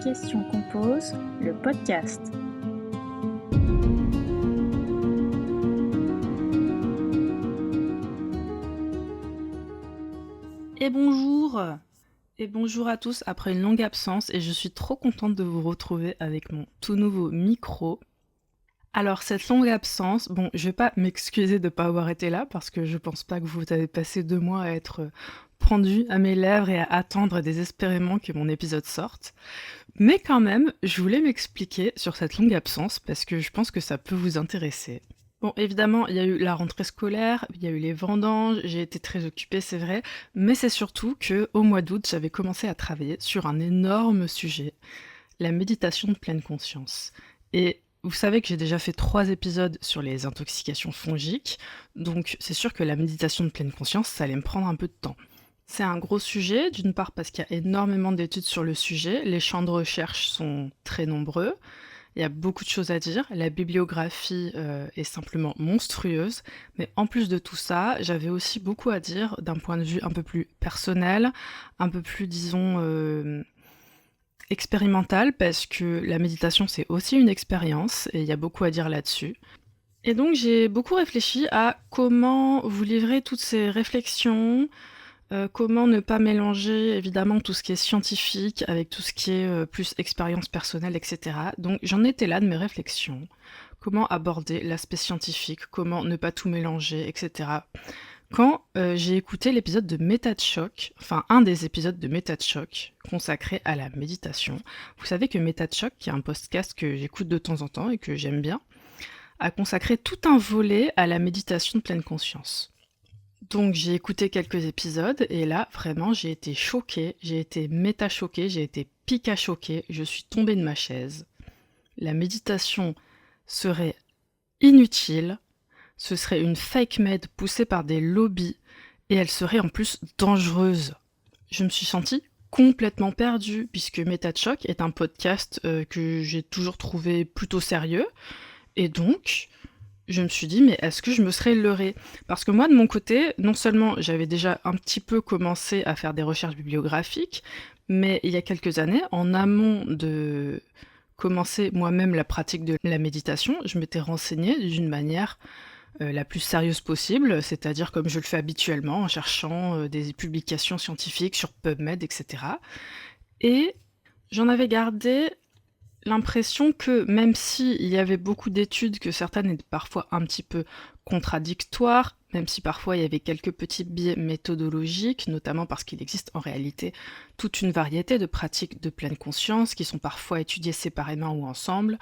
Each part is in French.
questions qu'on pose, le podcast. Et bonjour à tous après une longue absence et je suis trop contente de vous retrouver avec mon tout nouveau micro. Alors cette longue absence, je vais pas m'excuser de pas avoir été là parce que je pense pas que vous avez passé 2 mois à être pendu à mes lèvres et à attendre désespérément que mon épisode sorte. Mais quand même, je voulais m'expliquer sur cette longue absence parce que je pense que ça peut vous intéresser. Bon, évidemment, il y a eu la rentrée scolaire, il y a eu les vendanges, j'ai été très occupée, c'est vrai, mais c'est surtout que au mois d'août, j'avais commencé à travailler sur un énorme sujet, la méditation de pleine conscience. Et vous savez que j'ai déjà fait 3 épisodes sur les intoxications fongiques, donc c'est sûr que la méditation de pleine conscience, ça allait me prendre un peu de temps. C'est un gros sujet, d'une part parce qu'il y a énormément d'études sur le sujet, les champs de recherche sont très nombreux, il y a beaucoup de choses à dire, la bibliographie est simplement monstrueuse, mais en plus de tout ça, j'avais aussi beaucoup à dire d'un point de vue un peu plus personnel, un peu plus, disons, expérimental, parce que la méditation c'est aussi une expérience, et il y a beaucoup à dire là-dessus. Et donc j'ai beaucoup réfléchi à comment vous livrer toutes ces réflexions, comment ne pas mélanger évidemment tout ce qui est scientifique avec tout ce qui est plus expérience personnelle, etc. Donc j'en étais là de mes réflexions. Comment aborder l'aspect scientifique, comment ne pas tout mélanger, etc. Quand j'ai écouté l'épisode de Méta de Choc, enfin un des épisodes de Méta de Choc consacré à la méditation. Vous savez que Méta de Choc, qui est un podcast que j'écoute de temps en temps et que j'aime bien, a consacré tout un volet à la méditation de pleine conscience. Donc j'ai écouté quelques épisodes et là vraiment j'ai été choquée, j'ai été méta-choquée, j'ai été pika-choquée, je suis tombée de ma chaise. La méditation serait inutile, ce serait une fake med poussée par des lobbies et elle serait en plus dangereuse. Je me suis sentie complètement perdue puisque Méta de Choc est un podcast que j'ai toujours trouvé plutôt sérieux et donc je me suis dit, mais est-ce que je me serais leurrée? Parce que moi, de mon côté, non seulement j'avais déjà un petit peu commencé à faire des recherches bibliographiques, mais il y a quelques années, en amont de commencer moi-même la pratique de la méditation, je m'étais renseignée d'une manière la plus sérieuse possible, c'est-à-dire comme je le fais habituellement, en cherchant des publications scientifiques sur PubMed, etc. Et j'en avais gardé l'impression que même s'il y avait beaucoup d'études, que certaines étaient parfois un petit peu contradictoires, même si parfois il y avait quelques petits biais méthodologiques, notamment parce qu'il existe en réalité toute une variété de pratiques de pleine conscience qui sont parfois étudiées séparément ou ensemble,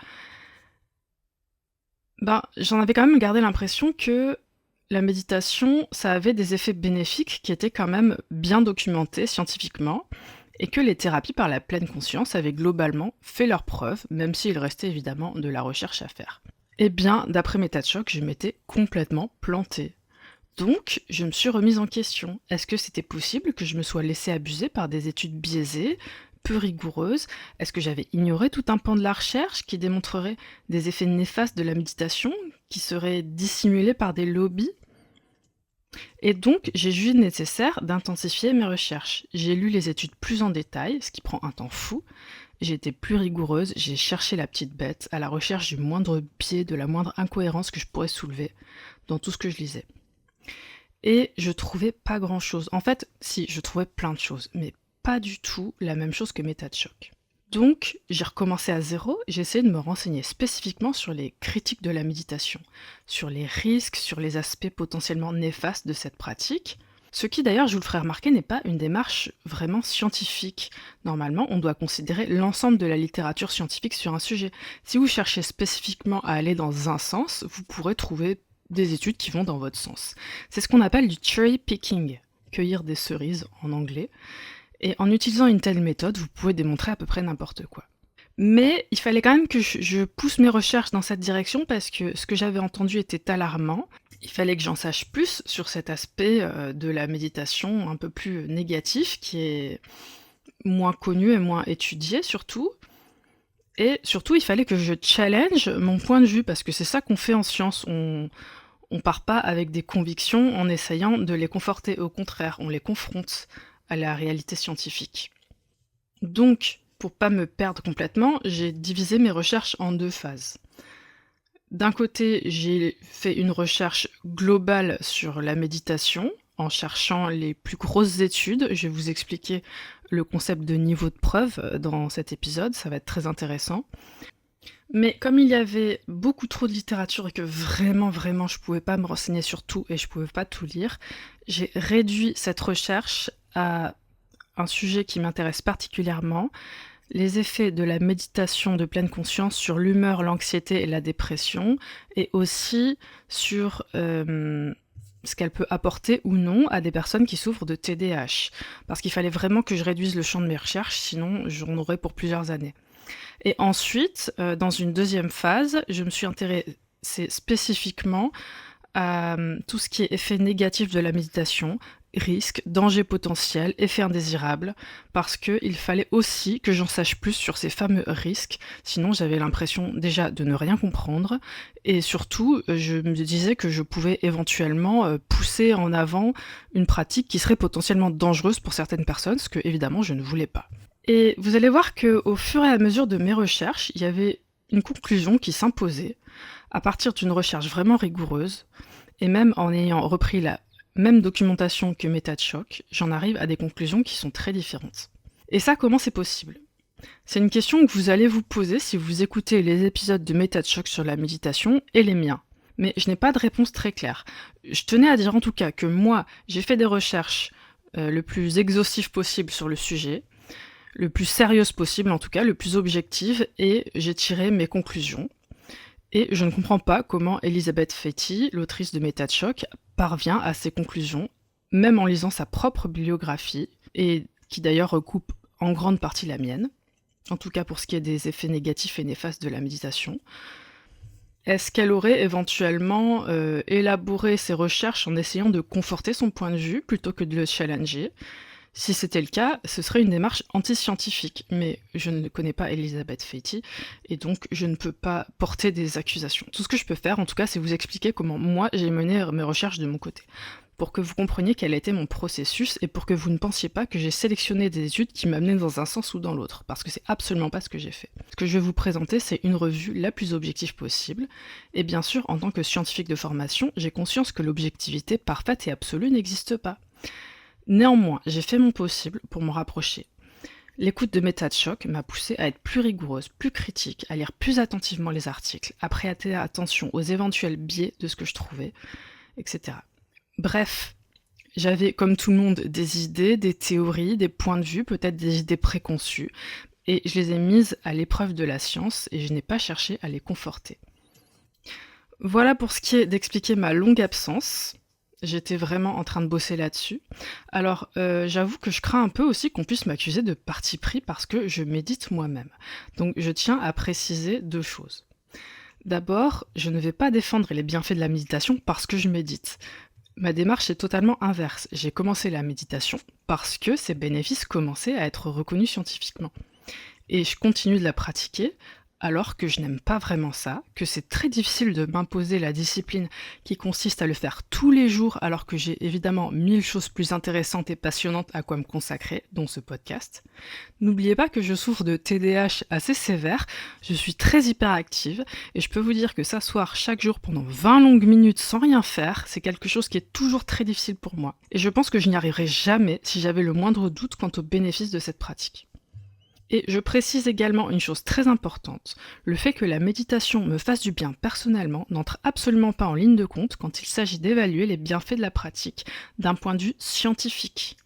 j'en avais quand même gardé l'impression que la méditation, ça avait des effets bénéfiques qui étaient quand même bien documentés scientifiquement, et que les thérapies par la pleine conscience avaient globalement fait leurs preuves, même s'il restait évidemment de la recherche à faire. Eh bien, d'après Méta de Choc, je m'étais complètement plantée. Donc, je me suis remise en question. Est-ce que c'était possible que je me sois laissée abuser par des études biaisées, peu rigoureuses? Est-ce que j'avais ignoré tout un pan de la recherche qui démontrerait des effets néfastes de la méditation, qui seraient dissimulés par des lobbies? Et donc, j'ai jugé nécessaire d'intensifier mes recherches. J'ai lu les études plus en détail, ce qui prend un temps fou. J'ai été plus rigoureuse, j'ai cherché la petite bête, à la recherche du moindre biais, de la moindre incohérence que je pourrais soulever dans tout ce que je lisais. Et je trouvais pas grand-chose. En fait, si, je trouvais plein de choses, mais pas du tout la même chose que Méta de Choc. Donc, j'ai recommencé à zéro, j'ai essayé de me renseigner spécifiquement sur les critiques de la méditation, sur les risques, sur les aspects potentiellement néfastes de cette pratique. Ce qui d'ailleurs, je vous le ferai remarquer, n'est pas une démarche vraiment scientifique. Normalement, on doit considérer l'ensemble de la littérature scientifique sur un sujet. Si vous cherchez spécifiquement à aller dans un sens, vous pourrez trouver des études qui vont dans votre sens. C'est ce qu'on appelle du cherry picking, cueillir des cerises en anglais. Et en utilisant une telle méthode, vous pouvez démontrer à peu près n'importe quoi. Mais il fallait quand même que je pousse mes recherches dans cette direction parce que ce que j'avais entendu était alarmant. Il fallait que j'en sache plus sur cet aspect de la méditation un peu plus négatif, qui est moins connu et moins étudié surtout. Et surtout, il fallait que je challenge mon point de vue, parce que c'est ça qu'on fait en science. On part pas avec des convictions en essayant de les conforter. Au contraire, on les confronte à la réalité scientifique. Donc, pour pas me perdre complètement, j'ai divisé mes recherches en 2 phases. D'un côté, j'ai fait une recherche globale sur la méditation, en cherchant les plus grosses études. Je vais vous expliquer le concept de niveau de preuve dans cet épisode, ça va être très intéressant. Mais comme il y avait beaucoup trop de littérature et que vraiment, je pouvais pas me renseigner sur tout et je pouvais pas tout lire, j'ai réduit cette recherche à un sujet qui m'intéresse particulièrement, les effets de la méditation de pleine conscience sur l'humeur, l'anxiété et la dépression, et aussi sur ce qu'elle peut apporter ou non à des personnes qui souffrent de TDAH. Parce qu'il fallait vraiment que je réduise le champ de mes recherches, sinon j'en aurais pour plusieurs années. Et ensuite, dans une deuxième phase, je me suis intéressée spécifiquement à tout ce qui est effet négatif de la méditation, risques, dangers potentiels, effets indésirables, parce qu'il fallait aussi que j'en sache plus sur ces fameux risques, sinon j'avais l'impression déjà de ne rien comprendre, et surtout je me disais que je pouvais éventuellement pousser en avant une pratique qui serait potentiellement dangereuse pour certaines personnes, ce que évidemment je ne voulais pas. Et vous allez voir qu'au fur et à mesure de mes recherches, il y avait une conclusion qui s'imposait, à partir d'une recherche vraiment rigoureuse, et même en ayant repris la même documentation que MetaChoc, j'en arrive à des conclusions qui sont très différentes. Et ça, comment c'est possible ? C'est une question que vous allez vous poser si vous écoutez les épisodes de MetaChoc sur la méditation et les miens. Mais je n'ai pas de réponse très claire. Je tenais à dire en tout cas que moi, j'ai fait des recherches le plus exhaustives possible sur le sujet, le plus sérieuse possible en tout cas, le plus objective, et j'ai tiré mes conclusions. Et je ne comprends pas comment Elizabeth Fety, l'autrice de MetaChoc, parvient à ces conclusions, même en lisant sa propre bibliographie, et qui d'ailleurs recoupe en grande partie la mienne, en tout cas pour ce qui est des effets négatifs et néfastes de la méditation. Est-ce qu'elle aurait éventuellement élaboré ses recherches en essayant de conforter son point de vue plutôt que de le challenger ? Si c'était le cas, ce serait une démarche anti-scientifique, mais je ne connais pas Elizabeth Fety, et donc je ne peux pas porter des accusations. Tout ce que je peux faire, en tout cas, c'est vous expliquer comment moi j'ai mené mes recherches de mon côté, pour que vous compreniez quel a été mon processus, et pour que vous ne pensiez pas que j'ai sélectionné des études qui m'amenaient dans un sens ou dans l'autre, parce que c'est absolument pas ce que j'ai fait. Ce que je vais vous présenter, c'est une revue la plus objective possible, et bien sûr, en tant que scientifique de formation, j'ai conscience que l'objectivité parfaite et absolue n'existe pas. Néanmoins, j'ai fait mon possible pour m'en rapprocher. L'écoute de MetaChoc m'a poussée à être plus rigoureuse, plus critique, à lire plus attentivement les articles, à prêter attention aux éventuels biais de ce que je trouvais, etc. Bref, j'avais comme tout le monde des idées, des théories, des points de vue, peut-être des idées préconçues, et je les ai mises à l'épreuve de la science et je n'ai pas cherché à les conforter. Voilà pour ce qui est d'expliquer ma longue absence. J'étais vraiment en train de bosser là-dessus. Alors, j'avoue que je crains un peu aussi qu'on puisse m'accuser de parti pris parce que je médite moi-même. Donc, je tiens à préciser 2 choses. D'abord, je ne vais pas défendre les bienfaits de la méditation parce que je médite. Ma démarche est totalement inverse. J'ai commencé la méditation parce que ces bénéfices commençaient à être reconnus scientifiquement. Et je continue de la pratiquer alors que je n'aime pas vraiment ça, que c'est très difficile de m'imposer la discipline qui consiste à le faire tous les jours alors que j'ai évidemment 1000 choses plus intéressantes et passionnantes à quoi me consacrer, dont ce podcast. N'oubliez pas que je souffre de TDAH assez sévère, je suis très hyperactive et je peux vous dire que s'asseoir chaque jour pendant 20 longues minutes sans rien faire, c'est quelque chose qui est toujours très difficile pour moi. Et je pense que je n'y arriverai jamais si j'avais le moindre doute quant aux bénéfices de cette pratique. Et je précise également une chose très importante, le fait que la méditation me fasse du bien personnellement n'entre absolument pas en ligne de compte quand il s'agit d'évaluer les bienfaits de la pratique d'un point de vue scientifique.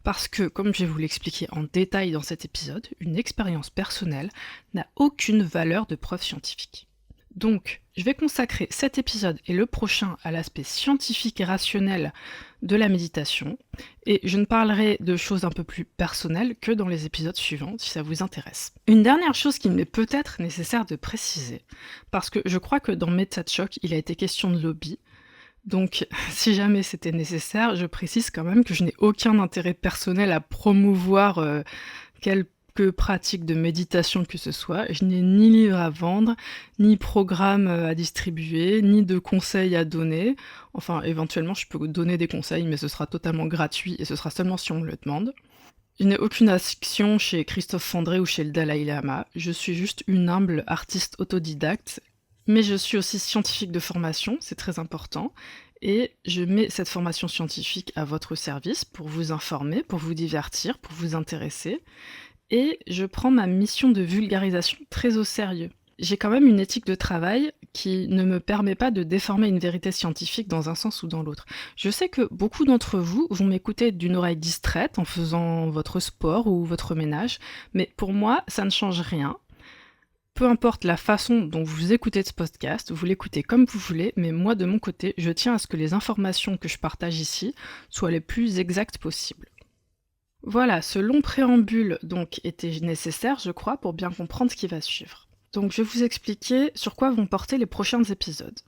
Parce que, comme je vais vous l'expliquer en détail dans cet épisode, une expérience personnelle n'a aucune valeur de preuve scientifique. Donc, je vais consacrer cet épisode et le prochain à l'aspect scientifique et rationnel de la méditation, et je ne parlerai de choses un peu plus personnelles que dans les épisodes suivants, si ça vous intéresse. Une dernière chose qu'il m'est peut-être nécessaire de préciser, parce que je crois que dans MetaChoc, il a été question de lobby, donc si jamais c'était nécessaire, je précise quand même que je n'ai aucun intérêt personnel à promouvoir quelques pratiques de méditation que ce soit. Je n'ai ni livre à vendre, ni programme à distribuer, ni de conseils à donner. Enfin, éventuellement, je peux donner des conseils, mais ce sera totalement gratuit et ce sera seulement si on me le demande. Je n'ai aucune action chez Christophe Fandré ou chez le Dalai Lama. Je suis juste une humble artiste autodidacte, mais je suis aussi scientifique de formation, c'est très important. Et je mets cette formation scientifique à votre service pour vous informer, pour vous divertir, pour vous intéresser. Et je prends ma mission de vulgarisation très au sérieux. J'ai quand même une éthique de travail qui ne me permet pas de déformer une vérité scientifique dans un sens ou dans l'autre. Je sais que beaucoup d'entre vous vont m'écouter d'une oreille distraite en faisant votre sport ou votre ménage, mais pour moi, ça ne change rien. Peu importe la façon dont vous écoutez ce podcast, vous l'écoutez comme vous voulez, mais moi de mon côté, je tiens à ce que les informations que je partage ici soient les plus exactes possibles. Voilà, ce long préambule donc était nécessaire, je crois, pour bien comprendre ce qui va suivre. Donc je vais vous expliquer sur quoi vont porter les prochains épisodes.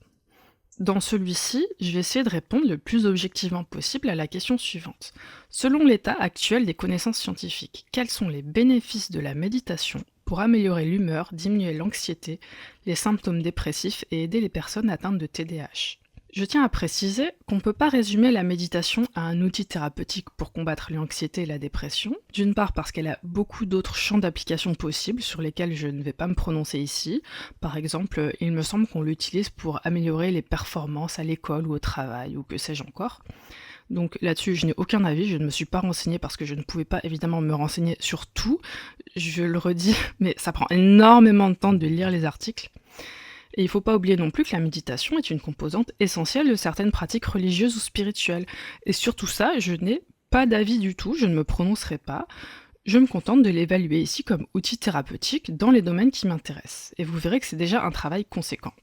Dans celui-ci, je vais essayer de répondre le plus objectivement possible à la question suivante. Selon l'état actuel des connaissances scientifiques, quels sont les bénéfices de la méditation pour améliorer l'humeur, diminuer l'anxiété, les symptômes dépressifs et aider les personnes atteintes de TDAH? Je tiens à préciser qu'on ne peut pas résumer la méditation à un outil thérapeutique pour combattre l'anxiété et la dépression, d'une part parce qu'elle a beaucoup d'autres champs d'application possibles sur lesquels je ne vais pas me prononcer ici. Par exemple, il me semble qu'on l'utilise pour améliorer les performances à l'école ou au travail, ou que sais-je encore. Donc là-dessus, je n'ai aucun avis, je ne me suis pas renseignée parce que je ne pouvais pas évidemment me renseigner sur tout, je le redis, mais ça prend énormément de temps de lire les articles. Et il ne faut pas oublier non plus que la méditation est une composante essentielle de certaines pratiques religieuses ou spirituelles. Et sur tout ça, je n'ai pas d'avis du tout, je ne me prononcerai pas. Je me contente de l'évaluer ici comme outil thérapeutique dans les domaines qui m'intéressent. Et vous verrez que c'est déjà un travail conséquent.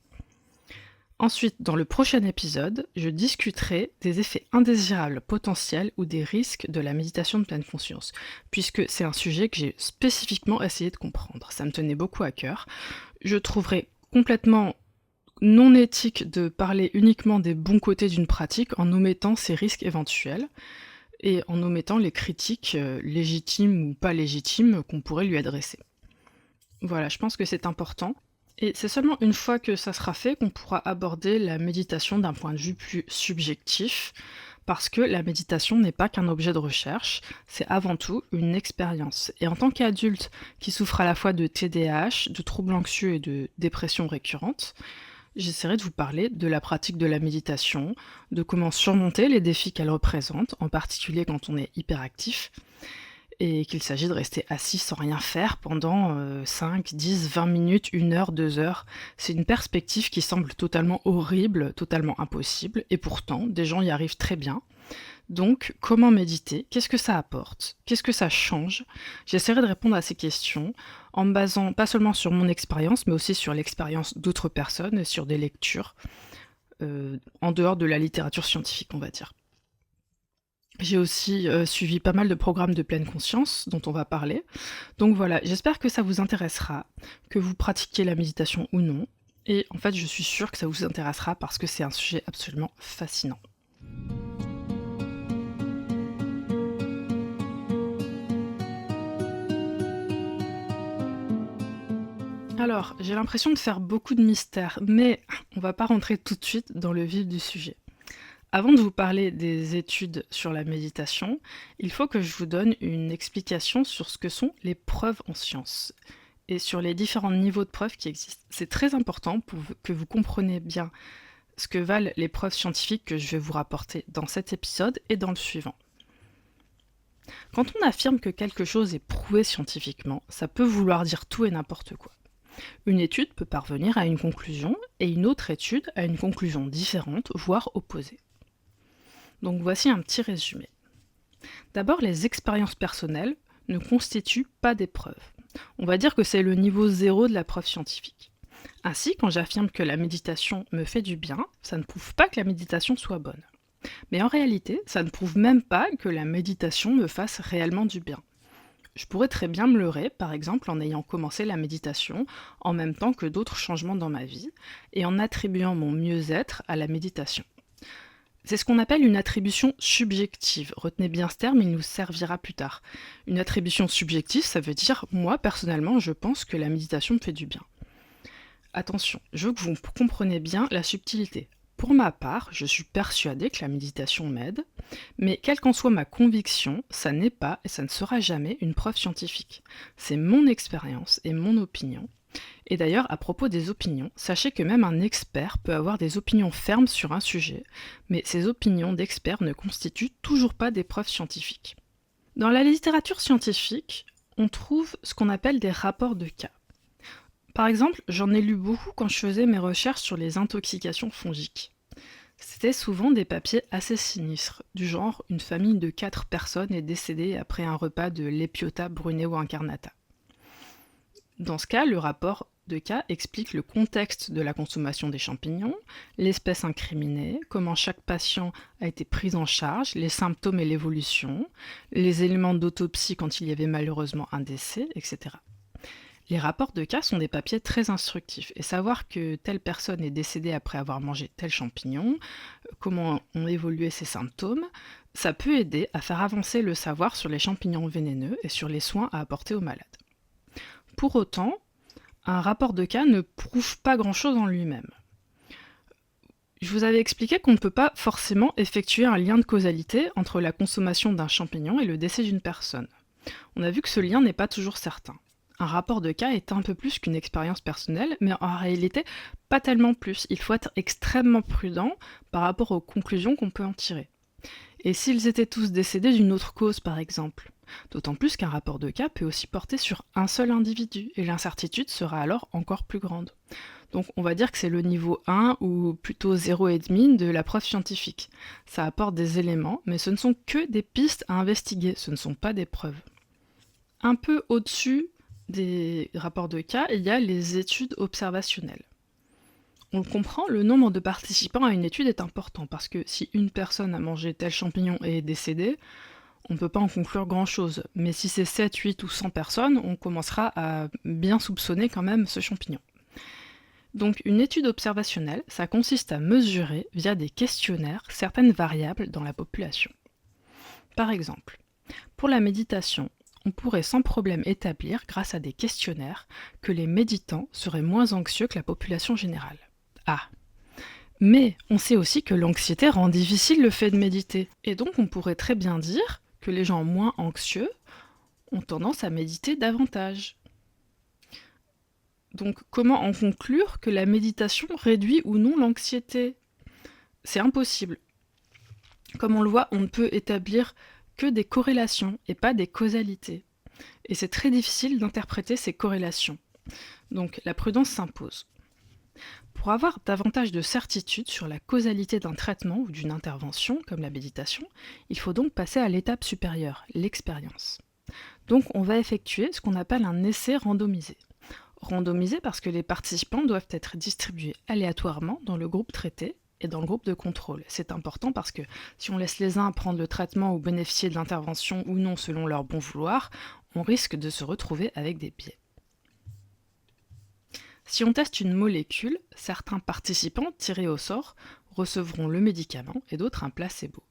Ensuite, dans le prochain épisode, je discuterai des effets indésirables potentiels ou des risques de la méditation de pleine conscience, puisque c'est un sujet que j'ai spécifiquement essayé de comprendre. Ça me tenait beaucoup à cœur. Je trouverai complètement non éthique de parler uniquement des bons côtés d'une pratique en omettant ses risques éventuels et en omettant les critiques légitimes ou pas légitimes qu'on pourrait lui adresser. Voilà, je pense que c'est important. Et c'est seulement une fois que ça sera fait qu'on pourra aborder la méditation d'un point de vue plus subjectif, parce que la méditation n'est pas qu'un objet de recherche, c'est avant tout une expérience. Et en tant qu'adulte qui souffre à la fois de TDAH, de troubles anxieux et de dépression récurrente, j'essaierai de vous parler de la pratique de la méditation, de comment surmonter les défis qu'elle représente, en particulier quand on est hyperactif, et qu'il s'agit de rester assis sans rien faire pendant 5, 10, 20 minutes, 1 heure, 2 heures. C'est une perspective qui semble totalement horrible, totalement impossible, et pourtant, des gens y arrivent très bien. Donc, comment méditer? Qu'est-ce que ça apporte? Qu'est-ce que ça change? J'essaierai de répondre à ces questions en me basant pas seulement sur mon expérience, mais aussi sur l'expérience d'autres personnes et sur des lectures en dehors de la littérature scientifique, on va dire. J'ai aussi suivi pas mal de programmes de pleine conscience dont on va parler. Donc voilà, j'espère que ça vous intéressera, que vous pratiquiez la méditation ou non. Et en fait, je suis sûre que ça vous intéressera parce que c'est un sujet absolument fascinant. Alors, j'ai l'impression de faire beaucoup de mystères, mais on va pas rentrer tout de suite dans le vif du sujet. Avant de vous parler des études sur la méditation, il faut que je vous donne une explication sur ce que sont les preuves en sciences et sur les différents niveaux de preuves qui existent. C'est très important pour que vous compreniez bien ce que valent les preuves scientifiques que je vais vous rapporter dans cet épisode et dans le suivant. Quand on affirme que quelque chose est prouvé scientifiquement, ça peut vouloir dire tout et n'importe quoi. Une étude peut parvenir à une conclusion et une autre étude à une conclusion différente, voire opposée. Donc voici un petit résumé. D'abord, les expériences personnelles ne constituent pas des preuves. On va dire que c'est le niveau 0 de la preuve scientifique. Ainsi, quand j'affirme que la méditation me fait du bien, ça ne prouve pas que la méditation soit bonne. Mais en réalité, ça ne prouve même pas que la méditation me fasse réellement du bien. Je pourrais très bien me leurrer, par exemple en ayant commencé la méditation en même temps que d'autres changements dans ma vie, et en attribuant mon mieux-être à la méditation. C'est ce qu'on appelle une attribution subjective. Retenez bien ce terme, il nous servira plus tard. Une attribution subjective, ça veut dire, moi personnellement, je pense que la méditation me fait du bien. Attention, je veux que vous compreniez bien la subtilité. Pour ma part, je suis persuadée que la méditation m'aide, mais quelle qu'en soit ma conviction, ça n'est pas et ça ne sera jamais une preuve scientifique. C'est mon expérience et mon opinion. Et d'ailleurs, à propos des opinions, sachez que même un expert peut avoir des opinions fermes sur un sujet, mais ces opinions d'experts ne constituent toujours pas des preuves scientifiques. Dans la littérature scientifique, on trouve ce qu'on appelle des rapports de cas. Par exemple, j'en ai lu beaucoup quand je faisais mes recherches sur les intoxications fongiques. C'était souvent des papiers assez sinistres, du genre une famille de 4 personnes est décédée après un repas de Lepiota bruneo incarnata. Dans ce cas, le rapport de cas explique le contexte de la consommation des champignons, l'espèce incriminée, comment chaque patient a été pris en charge, les symptômes et l'évolution, les éléments d'autopsie quand il y avait malheureusement un décès, etc. Les rapports de cas sont des papiers très instructifs et savoir que telle personne est décédée après avoir mangé tel champignon, comment ont évolué ses symptômes, ça peut aider à faire avancer le savoir sur les champignons vénéneux et sur les soins à apporter aux malades. Pour autant, un rapport de cas ne prouve pas grand-chose en lui-même. Je vous avais expliqué qu'on ne peut pas forcément effectuer un lien de causalité entre la consommation d'un champignon et le décès d'une personne. On a vu que ce lien n'est pas toujours certain. Un rapport de cas est un peu plus qu'une expérience personnelle, mais en réalité, pas tellement plus. Il faut être extrêmement prudent par rapport aux conclusions qu'on peut en tirer. Et s'ils étaient tous décédés d'une autre cause, par exemple? D'autant plus qu'un rapport de cas peut aussi porter sur un seul individu, et l'incertitude sera alors encore plus grande. Donc on va dire que c'est le niveau 1 ou plutôt 0,5 de la preuve scientifique. Ça apporte des éléments, mais ce ne sont que des pistes à investiguer, ce ne sont pas des preuves. Un peu au-dessus des rapports de cas, il y a les études observationnelles. On le comprend, le nombre de participants à une étude est important, parce que si une personne a mangé tel champignon et est décédée, on ne peut pas en conclure grand-chose. Mais si c'est 7, 8 ou 100 personnes, on commencera à bien soupçonner quand même ce champignon. Donc une étude observationnelle, ça consiste à mesurer, via des questionnaires, certaines variables dans la population. Par exemple, pour la méditation, on pourrait sans problème établir, grâce à des questionnaires, que les méditants seraient moins anxieux que la population générale. Ah! Mais on sait aussi que l'anxiété rend difficile le fait de méditer. Et donc on pourrait très bien dire que les gens moins anxieux ont tendance à méditer davantage. Donc comment en conclure que la méditation réduit ou non l'anxiété? C'est impossible. Comme on le voit, on ne peut établir que des corrélations et pas des causalités. Et c'est très difficile d'interpréter ces corrélations. Donc la prudence s'impose. Pour avoir davantage de certitude sur la causalité d'un traitement ou d'une intervention, comme la méditation, il faut donc passer à l'étape supérieure, l'expérience. Donc on va effectuer ce qu'on appelle un essai randomisé. Randomisé parce que les participants doivent être distribués aléatoirement dans le groupe traité et dans le groupe de contrôle. C'est important parce que si on laisse les uns prendre le traitement ou bénéficier de l'intervention ou non selon leur bon vouloir, on risque de se retrouver avec des biais. Si on teste une molécule, certains participants tirés au sort recevront le médicament et d'autres un placebo.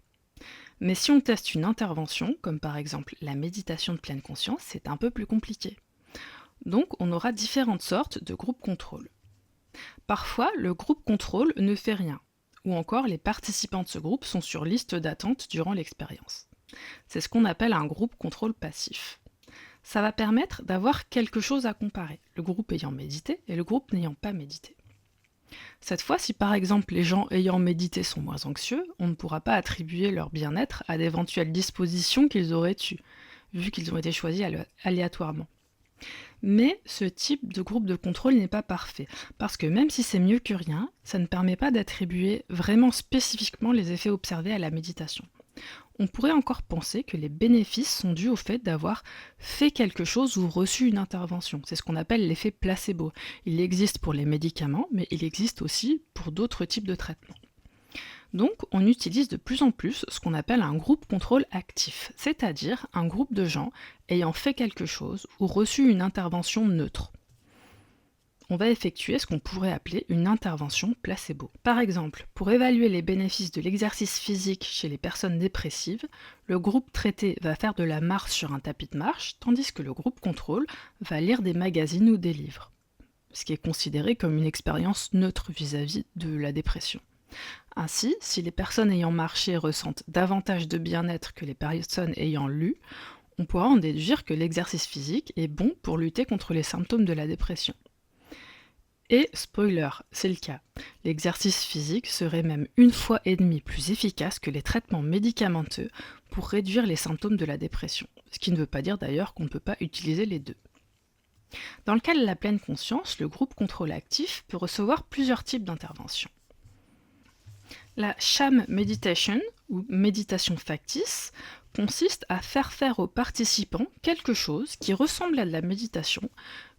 Mais si on teste une intervention, comme par exemple la méditation de pleine conscience, c'est un peu plus compliqué. Donc on aura différentes sortes de groupes contrôle. Parfois, le groupe contrôle ne fait rien, ou encore les participants de ce groupe sont sur liste d'attente durant l'expérience. C'est ce qu'on appelle un groupe contrôle passif. Ça va permettre d'avoir quelque chose à comparer, le groupe ayant médité et le groupe n'ayant pas médité. Cette fois, si par exemple les gens ayant médité sont moins anxieux, on ne pourra pas attribuer leur bien-être à d'éventuelles dispositions qu'ils auraient eues, vu qu'ils ont été choisis aléatoirement. Mais ce type de groupe de contrôle n'est pas parfait, parce que même si c'est mieux que rien, ça ne permet pas d'attribuer vraiment spécifiquement les effets observés à la méditation. On pourrait encore penser que les bénéfices sont dus au fait d'avoir fait quelque chose ou reçu une intervention. C'est ce qu'on appelle l'effet placebo. Il existe pour les médicaments, mais il existe aussi pour d'autres types de traitements. Donc, on utilise de plus en plus ce qu'on appelle un groupe contrôle actif, c'est-à-dire un groupe de gens ayant fait quelque chose ou reçu une intervention neutre. On va effectuer ce qu'on pourrait appeler une intervention placebo. Par exemple, pour évaluer les bénéfices de l'exercice physique chez les personnes dépressives, le groupe traité va faire de la marche sur un tapis de marche, tandis que le groupe contrôle va lire des magazines ou des livres, ce qui est considéré comme une expérience neutre vis-à-vis de la dépression. Ainsi, si les personnes ayant marché ressentent davantage de bien-être que les personnes ayant lu, on pourra en déduire que l'exercice physique est bon pour lutter contre les symptômes de la dépression. Et, spoiler, c'est le cas. L'exercice physique serait même 1,5 fois plus efficace que les traitements médicamenteux pour réduire les symptômes de la dépression. Ce qui ne veut pas dire d'ailleurs qu'on ne peut pas utiliser les deux. Dans le cas de la pleine conscience, le groupe contrôle actif peut recevoir plusieurs types d'interventions. La sham meditation, ou méditation factice, consiste à faire aux participants quelque chose qui ressemble à de la méditation,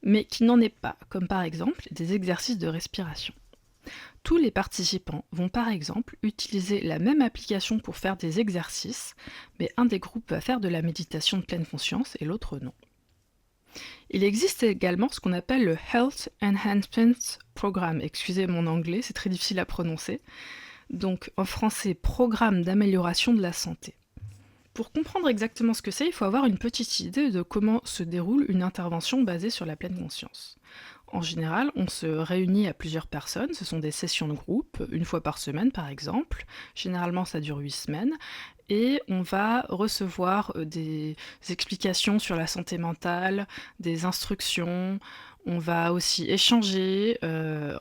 mais qui n'en est pas, comme par exemple des exercices de respiration. Tous les participants vont par exemple utiliser la même application pour faire des exercices, mais un des groupes va faire de la méditation de pleine conscience et l'autre non. Il existe également ce qu'on appelle le Health Enhancement Program. Excusez mon anglais, c'est très difficile à prononcer. Donc en français, programme d'amélioration de la santé. Pour comprendre exactement ce que c'est, il faut avoir une petite idée de comment se déroule une intervention basée sur la pleine conscience. En général, on se réunit à plusieurs personnes, ce sont des sessions de groupe, 1 fois par semaine par exemple. Généralement ça dure 8 semaines. Et on va recevoir des explications sur la santé mentale, des instructions. On va aussi échanger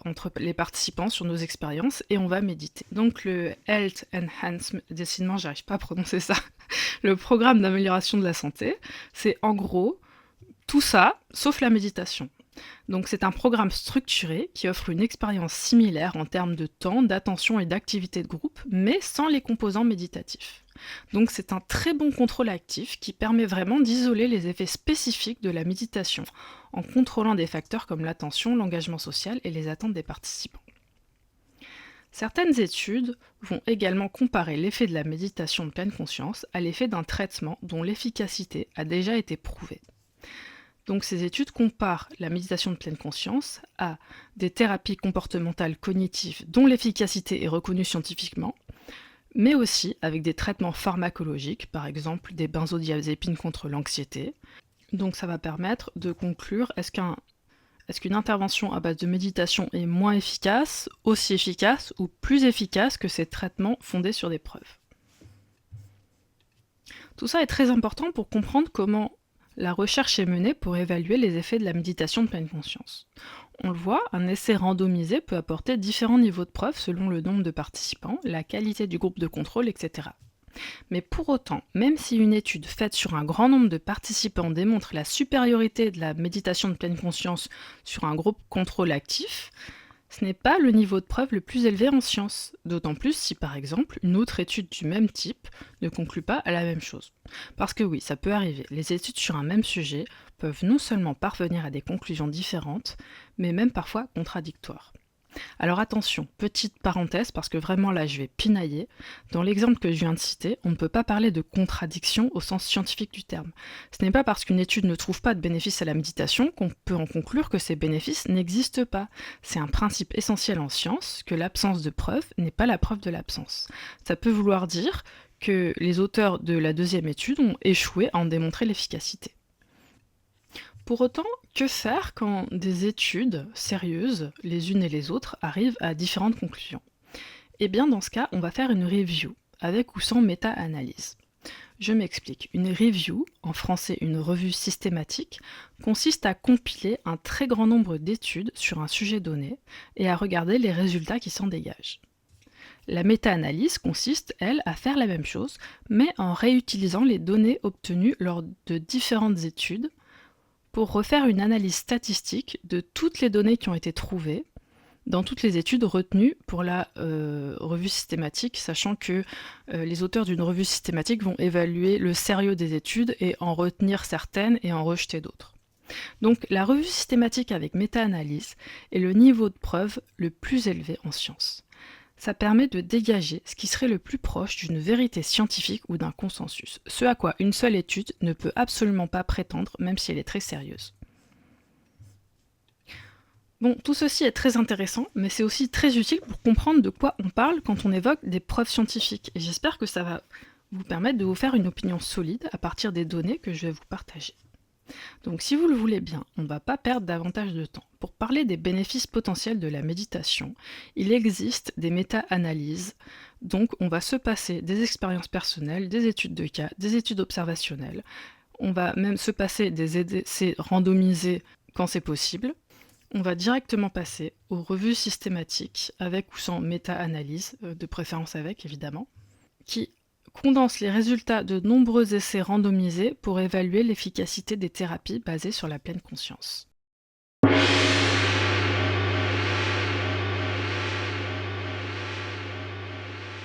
entre les participants sur nos expériences et on va méditer. Donc le Health Enhancement, décidément j'arrive pas à prononcer ça, le programme d'amélioration de la santé, c'est en gros tout ça sauf la méditation. Donc c'est un programme structuré qui offre une expérience similaire en termes de temps, d'attention et d'activité de groupe, mais sans les composants méditatifs. Donc c'est un très bon contrôle actif qui permet vraiment d'isoler les effets spécifiques de la méditation, en contrôlant des facteurs comme l'attention, l'engagement social et les attentes des participants. Certaines études vont également comparer l'effet de la méditation de pleine conscience à l'effet d'un traitement dont l'efficacité a déjà été prouvée. Donc ces études comparent la méditation de pleine conscience à des thérapies comportementales cognitives dont l'efficacité est reconnue scientifiquement, mais aussi avec des traitements pharmacologiques, par exemple des benzodiazépines contre l'anxiété. Donc ça va permettre de conclure est-ce qu'une intervention à base de méditation est moins efficace, aussi efficace ou plus efficace que ces traitements fondés sur des preuves. Tout ça est très important pour comprendre comment la recherche est menée pour évaluer les effets de la méditation de pleine conscience. On le voit, un essai randomisé peut apporter différents niveaux de preuves selon le nombre de participants, la qualité du groupe de contrôle, etc. Mais pour autant, même si une étude faite sur un grand nombre de participants démontre la supériorité de la méditation de pleine conscience sur un groupe contrôle actif, ce n'est pas le niveau de preuve le plus élevé en sciences, d'autant plus si par exemple une autre étude du même type ne conclut pas à la même chose. Parce que oui, ça peut arriver, les études sur un même sujet peuvent non seulement parvenir à des conclusions différentes, mais même parfois contradictoires. Alors attention, petite parenthèse, parce que vraiment là je vais pinailler, dans l'exemple que je viens de citer, on ne peut pas parler de contradiction au sens scientifique du terme. Ce n'est pas parce qu'une étude ne trouve pas de bénéfices à la méditation qu'on peut en conclure que ces bénéfices n'existent pas. C'est un principe essentiel en science, que l'absence de preuve n'est pas la preuve de l'absence. Ça peut vouloir dire que les auteurs de la deuxième étude ont échoué à en démontrer l'efficacité. Pour autant, que faire quand des études sérieuses, les unes et les autres, arrivent à différentes conclusions? Eh bien, dans ce cas, on va faire une review, avec ou sans méta-analyse. Je m'explique. Une review, en français une revue systématique, consiste à compiler un très grand nombre d'études sur un sujet donné et à regarder les résultats qui s'en dégagent. La méta-analyse consiste, elle, à faire la même chose, mais en réutilisant les données obtenues lors de différentes études, pour refaire une analyse statistique de toutes les données qui ont été trouvées dans toutes les études retenues pour la revue systématique, sachant que les auteurs d'une revue systématique vont évaluer le sérieux des études et en retenir certaines et en rejeter d'autres. Donc la revue systématique avec méta-analyse est le niveau de preuve le plus élevé en sciences. Ça permet de dégager ce qui serait le plus proche d'une vérité scientifique ou d'un consensus, ce à quoi une seule étude ne peut absolument pas prétendre, même si elle est très sérieuse. Bon, tout ceci est très intéressant, mais c'est aussi très utile pour comprendre de quoi on parle quand on évoque des preuves scientifiques, et j'espère que ça va vous permettre de vous faire une opinion solide à partir des données que je vais vous partager. Donc si vous le voulez bien, on ne va pas perdre davantage de temps. Pour parler des bénéfices potentiels de la méditation, il existe des méta-analyses, donc on va se passer des expériences personnelles, des études de cas, des études observationnelles, on va même se passer des essais randomisés quand c'est possible. On va directement passer aux revues systématiques, avec ou sans méta-analyse, de préférence avec évidemment, qui condense les résultats de nombreux essais randomisés pour évaluer l'efficacité des thérapies basées sur la pleine conscience.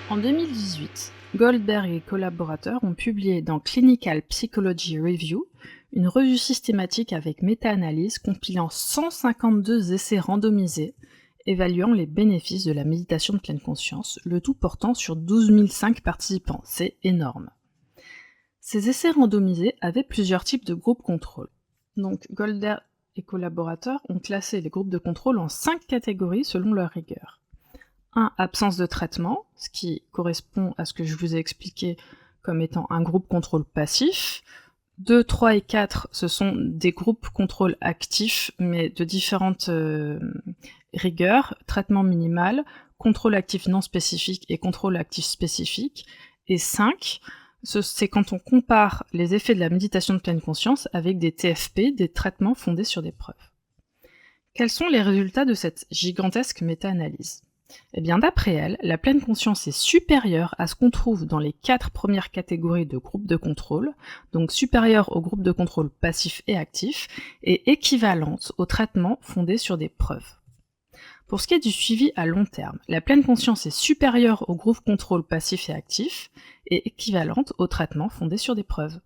En 2018, Goldberg et collaborateurs ont publié dans Clinical Psychology Review une revue systématique avec méta-analyse compilant 152 essais randomisés évaluant les bénéfices de la méditation de pleine conscience, le tout portant sur 12 005 participants. C'est énorme. Ces essais randomisés avaient plusieurs types de groupes contrôle. Donc Goldberg et collaborateurs ont classé les groupes de contrôle en 5 catégories selon leur rigueur. 1. Absence de traitement, ce qui correspond à ce que je vous ai expliqué comme étant un groupe contrôle passif. 2, 3 et 4, ce sont des groupes contrôle actifs, mais de différentes rigueurs, traitement minimal, contrôle actif non spécifique et contrôle actif spécifique. Et 5, c'est quand on compare les effets de la méditation de pleine conscience avec des TFP, des traitements fondés sur des preuves. Quels sont les résultats de cette gigantesque méta-analyse ? Eh bien, d'après elle, la pleine conscience est supérieure à ce qu'on trouve dans les 4 premières catégories de groupes de contrôle, donc supérieure aux groupes de contrôle passifs et actifs, et équivalente aux traitements fondés sur des preuves. Pour ce qui est du suivi à long terme, la pleine conscience est supérieure aux groupes contrôle passifs et actifs, et équivalente aux traitements fondés sur des preuves.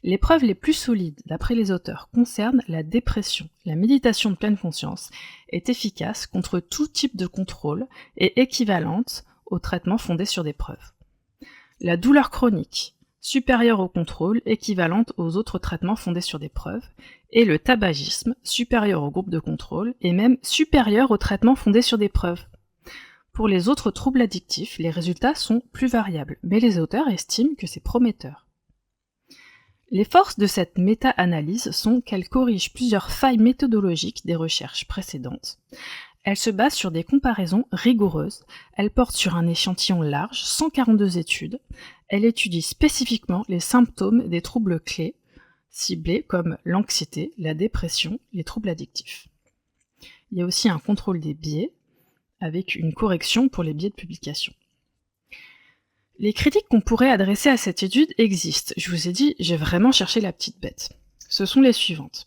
Les preuves les plus solides, d'après les auteurs, concernent la dépression. La méditation de pleine conscience est efficace contre tout type de contrôle et équivalente aux traitements fondés sur des preuves. La douleur chronique, supérieure au contrôle, équivalente aux autres traitements fondés sur des preuves. Et le tabagisme, supérieur au groupe de contrôle et même supérieur aux traitements fondés sur des preuves. Pour les autres troubles addictifs, les résultats sont plus variables, mais les auteurs estiment que c'est prometteur. Les forces de cette méta-analyse sont qu'elle corrige plusieurs failles méthodologiques des recherches précédentes. Elle se base sur des comparaisons rigoureuses, elle porte sur un échantillon large, 142 études, elle étudie spécifiquement les symptômes des troubles clés, ciblés comme l'anxiété, la dépression, les troubles addictifs. Il y a aussi un contrôle des biais, avec une correction pour les biais de publication. Les critiques qu'on pourrait adresser à cette étude existent. Je vous ai dit, j'ai vraiment cherché la petite bête. Ce sont les suivantes.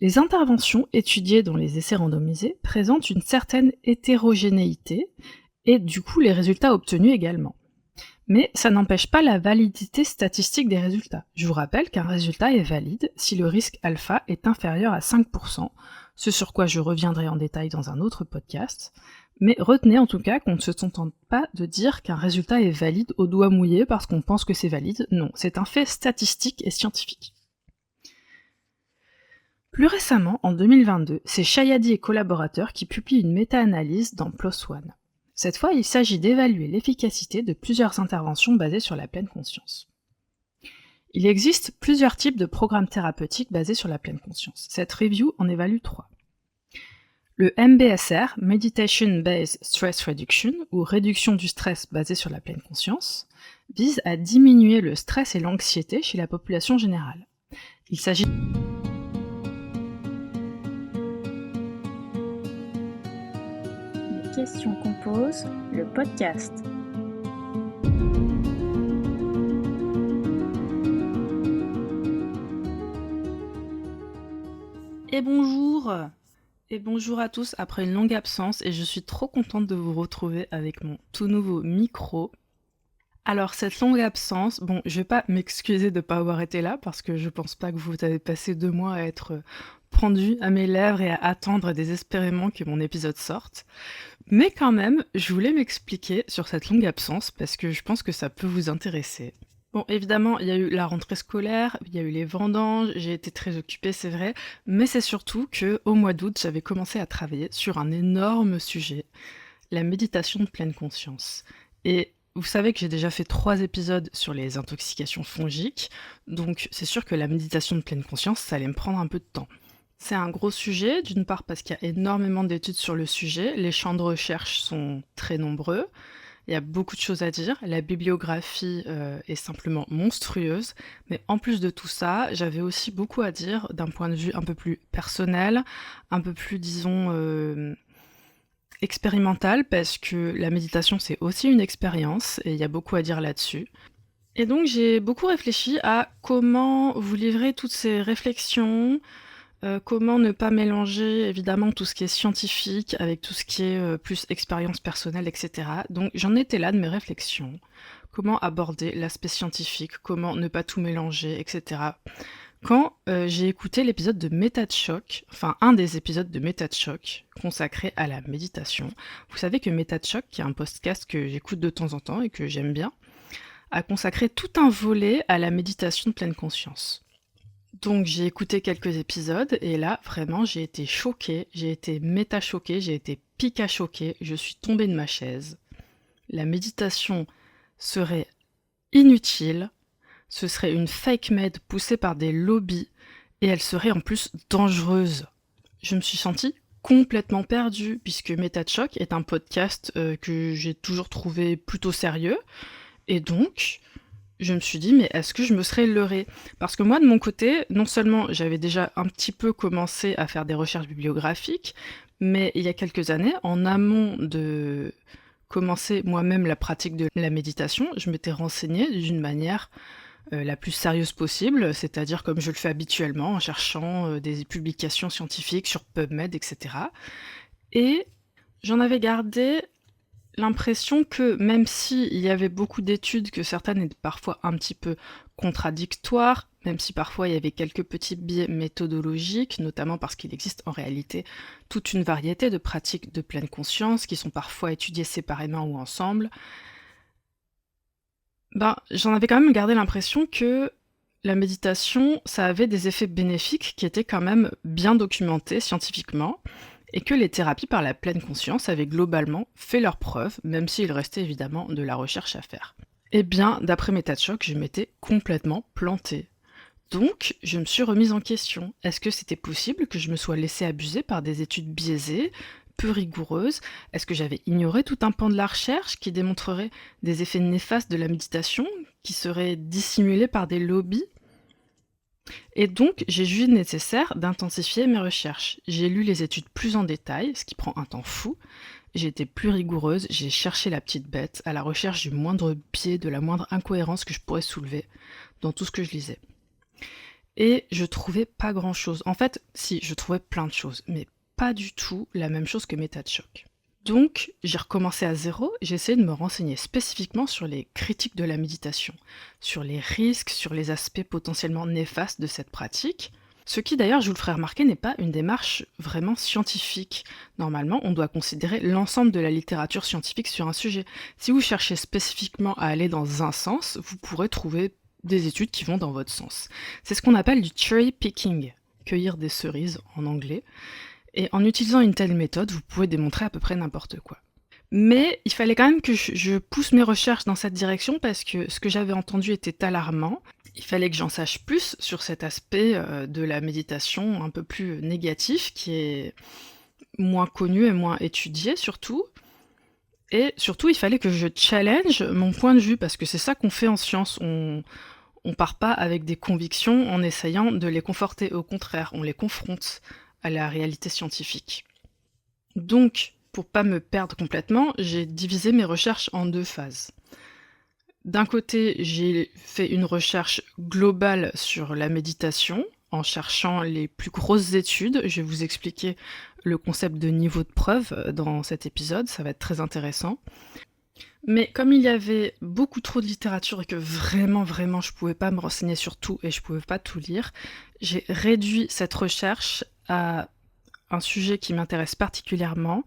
Les interventions étudiées dans les essais randomisés présentent une certaine hétérogénéité et du coup les résultats obtenus également. Mais ça n'empêche pas la validité statistique des résultats. Je vous rappelle qu'un résultat est valide si le risque alpha est inférieur à 5%, ce sur quoi je reviendrai en détail dans un autre podcast. Mais retenez en tout cas qu'on ne se contente pas de dire qu'un résultat est valide au doigt mouillé parce qu'on pense que c'est valide. Non, c'est un fait statistique et scientifique. Plus récemment, en 2022, c'est Chayadi et collaborateurs qui publient une méta-analyse dans PLOS ONE. Cette fois, il s'agit d'évaluer l'efficacité de plusieurs interventions basées sur la pleine conscience. Il existe plusieurs types de programmes thérapeutiques basés sur la pleine conscience. Cette review en évalue 3. Le MBSR, Meditation Based Stress Reduction, ou réduction du stress basée sur la pleine conscience, vise à diminuer le stress et l'anxiété chez la population générale. Il s'agit Les questions qu'on pose, le podcast. Et bonjour à tous après une longue absence et je suis trop contente de vous retrouver avec mon tout nouveau micro. Alors cette longue absence, bon je vais pas m'excuser de ne pas avoir été là parce que je pense pas que vous avez passé 2 mois à être pendu à mes lèvres et à attendre désespérément que mon épisode sorte. Mais quand même, je voulais m'expliquer sur cette longue absence parce que je pense que ça peut vous intéresser. Bon, évidemment, il y a eu la rentrée scolaire, il y a eu les vendanges, j'ai été très occupée, c'est vrai, mais c'est surtout qu'au mois d'août, j'avais commencé à travailler sur un énorme sujet, la méditation de pleine conscience. Et Vous savez que j'ai déjà fait 3 épisodes sur les intoxications fongiques, donc c'est sûr que la méditation de pleine conscience, ça allait me prendre un peu de temps. C'est un gros sujet, d'une part parce qu'il y a énormément d'études sur le sujet, les champs de recherche sont très nombreux, il y a beaucoup de choses à dire, la bibliographie est simplement monstrueuse, mais en plus de tout ça, j'avais aussi beaucoup à dire d'un point de vue un peu plus personnel, un peu plus, disons, expérimental, parce que la méditation, c'est aussi une expérience, et il y a beaucoup à dire là-dessus. Et donc j'ai beaucoup réfléchi à comment vous livrer toutes ces réflexions, comment ne pas mélanger évidemment tout ce qui est scientifique avec tout ce qui est plus expérience personnelle, etc. Donc j'en étais là de mes réflexions. Comment aborder l'aspect scientifique, comment ne pas tout mélanger, etc. Quand j'ai écouté l'épisode de Méta de Choc, enfin un des épisodes de Méta de Choc consacré à la méditation, vous savez que Méta de Choc, qui est un podcast que j'écoute de temps en temps et que j'aime bien, a consacré tout un volet à la méditation de pleine conscience. Donc j'ai écouté quelques épisodes et là vraiment j'ai été choquée, j'ai été méta-choquée, j'ai été pica-choquée, je suis tombée de ma chaise. La méditation serait inutile, ce serait une fake med poussée par des lobbies et elle serait en plus dangereuse. Je me suis sentie complètement perdue puisque Méta de Choc est un podcast que j'ai toujours trouvé plutôt sérieux et donc je me suis dit, mais est-ce que je me serais leurrée? Parce que moi, de mon côté, non seulement j'avais déjà un petit peu commencé à faire des recherches bibliographiques, mais il y a quelques années, en amont de commencer moi-même la pratique de la méditation, je m'étais renseignée d'une manière la plus sérieuse possible, c'est-à-dire comme je le fais habituellement, en cherchant des publications scientifiques sur PubMed, etc. Et j'en avais gardé l'impression que même s'il y avait beaucoup d'études, que certaines étaient parfois un petit peu contradictoires, même si parfois il y avait quelques petits biais méthodologiques, notamment parce qu'il existe en réalité toute une variété de pratiques de pleine conscience qui sont parfois étudiées séparément ou ensemble, j'en avais quand même gardé l'impression que la méditation, ça avait des effets bénéfiques qui étaient quand même bien documentés scientifiquement, et que les thérapies par la pleine conscience avaient globalement fait leurs preuves, même s'il restait évidemment de la recherche à faire. Eh bien, d'après Méta de Choc, je m'étais complètement plantée. Donc, je me suis remise en question. Est-ce que c'était possible que je me sois laissée abuser par des études biaisées, peu rigoureuses? Est-ce que j'avais ignoré tout un pan de la recherche qui démontrerait des effets néfastes de la méditation, qui seraient dissimulés par des lobbies? Et donc, j'ai jugé nécessaire d'intensifier mes recherches. J'ai lu les études plus en détail, ce qui prend un temps fou. J'ai été plus rigoureuse, j'ai cherché la petite bête, à la recherche du moindre biais, de la moindre incohérence que je pourrais soulever dans tout ce que je lisais. Et je trouvais pas grand-chose. En fait, si, je trouvais plein de choses, mais pas du tout la même chose que Méta de Choc. Donc, j'ai recommencé à zéro, j'ai essayé de me renseigner spécifiquement sur les critiques de la méditation, sur les risques, sur les aspects potentiellement néfastes de cette pratique. Ce qui d'ailleurs, je vous le ferai remarquer, n'est pas une démarche vraiment scientifique. Normalement, on doit considérer l'ensemble de la littérature scientifique sur un sujet. Si vous cherchez spécifiquement à aller dans un sens, vous pourrez trouver des études qui vont dans votre sens. C'est ce qu'on appelle du cherry picking, cueillir des cerises en anglais. Et en utilisant une telle méthode, vous pouvez démontrer à peu près n'importe quoi. Mais il fallait quand même que je pousse mes recherches dans cette direction parce que ce que j'avais entendu était alarmant. Il fallait que j'en sache plus sur cet aspect de la méditation un peu plus négatif, qui est moins connu et moins étudié surtout. Et surtout, il fallait que je challenge mon point de vue, parce que c'est ça qu'on fait en science. On part pas avec des convictions en essayant de les conforter. Au contraire, on les confronte à la réalité scientifique. Donc, pour pas me perdre complètement, j'ai divisé mes recherches en 2 phases. D'un côté, j'ai fait une recherche globale sur la méditation, en cherchant les plus grosses études. Je vais vous expliquer le concept de niveau de preuve dans cet épisode, ça va être très intéressant. Mais comme il y avait beaucoup trop de littérature et que vraiment, je pouvais pas me renseigner sur tout et je pouvais pas tout lire, j'ai réduit cette recherche à un sujet qui m'intéresse particulièrement,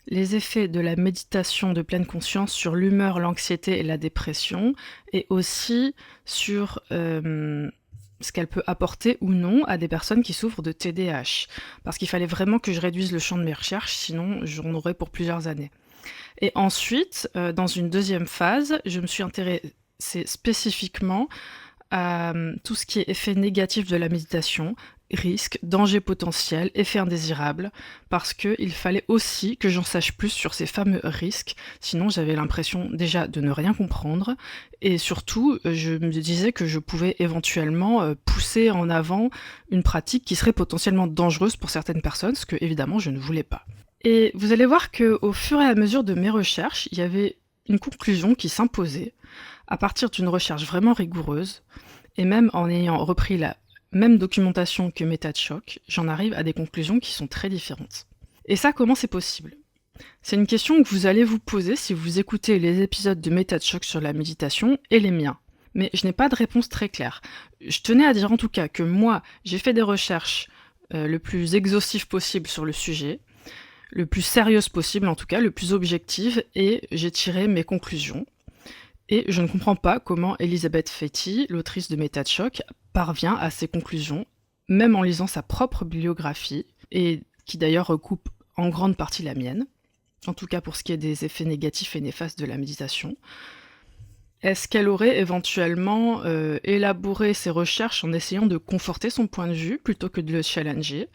les effets de la méditation de pleine conscience sur l'humeur, l'anxiété et la dépression, et aussi sur ce qu'elle peut apporter ou non à des personnes qui souffrent de TDAH. Parce qu'il fallait vraiment que je réduise le champ de mes recherches, sinon j'en aurais pour plusieurs années. Et ensuite, dans une deuxième phase, je me suis intéressée spécifiquement à tout ce qui est effet négatif de la méditation, risques, dangers potentiels, effets indésirables, parce qu'il fallait aussi que j'en sache plus sur ces fameux risques, sinon j'avais l'impression déjà de ne rien comprendre, et surtout je me disais que je pouvais éventuellement pousser en avant une pratique qui serait potentiellement dangereuse pour certaines personnes, ce que évidemment je ne voulais pas. Et vous allez voir qu'au fur et à mesure de mes recherches, il y avait une conclusion qui s'imposait, à partir d'une recherche vraiment rigoureuse, et même en ayant repris la même documentation que MetaChoc, j'en arrive à des conclusions qui sont très différentes. Et ça, comment c'est possible ? C'est une question que vous allez vous poser si vous écoutez les épisodes de MetaChoc sur la méditation et les miens. Mais je n'ai pas de réponse très claire. Je tenais à dire en tout cas que moi, j'ai fait des recherches le plus exhaustives possible sur le sujet, le plus sérieuse possible en tout cas, le plus objective, et j'ai tiré mes conclusions. Et je ne comprends pas comment Elizabeth Fetty, l'autrice de MetaChoc, parvient à ces conclusions, même en lisant sa propre bibliographie, et qui d'ailleurs recoupe en grande partie la mienne, en tout cas pour ce qui est des effets négatifs et néfastes de la méditation. Est-ce qu'elle aurait éventuellement élaboré ses recherches en essayant de conforter son point de vue plutôt que de le challenger ?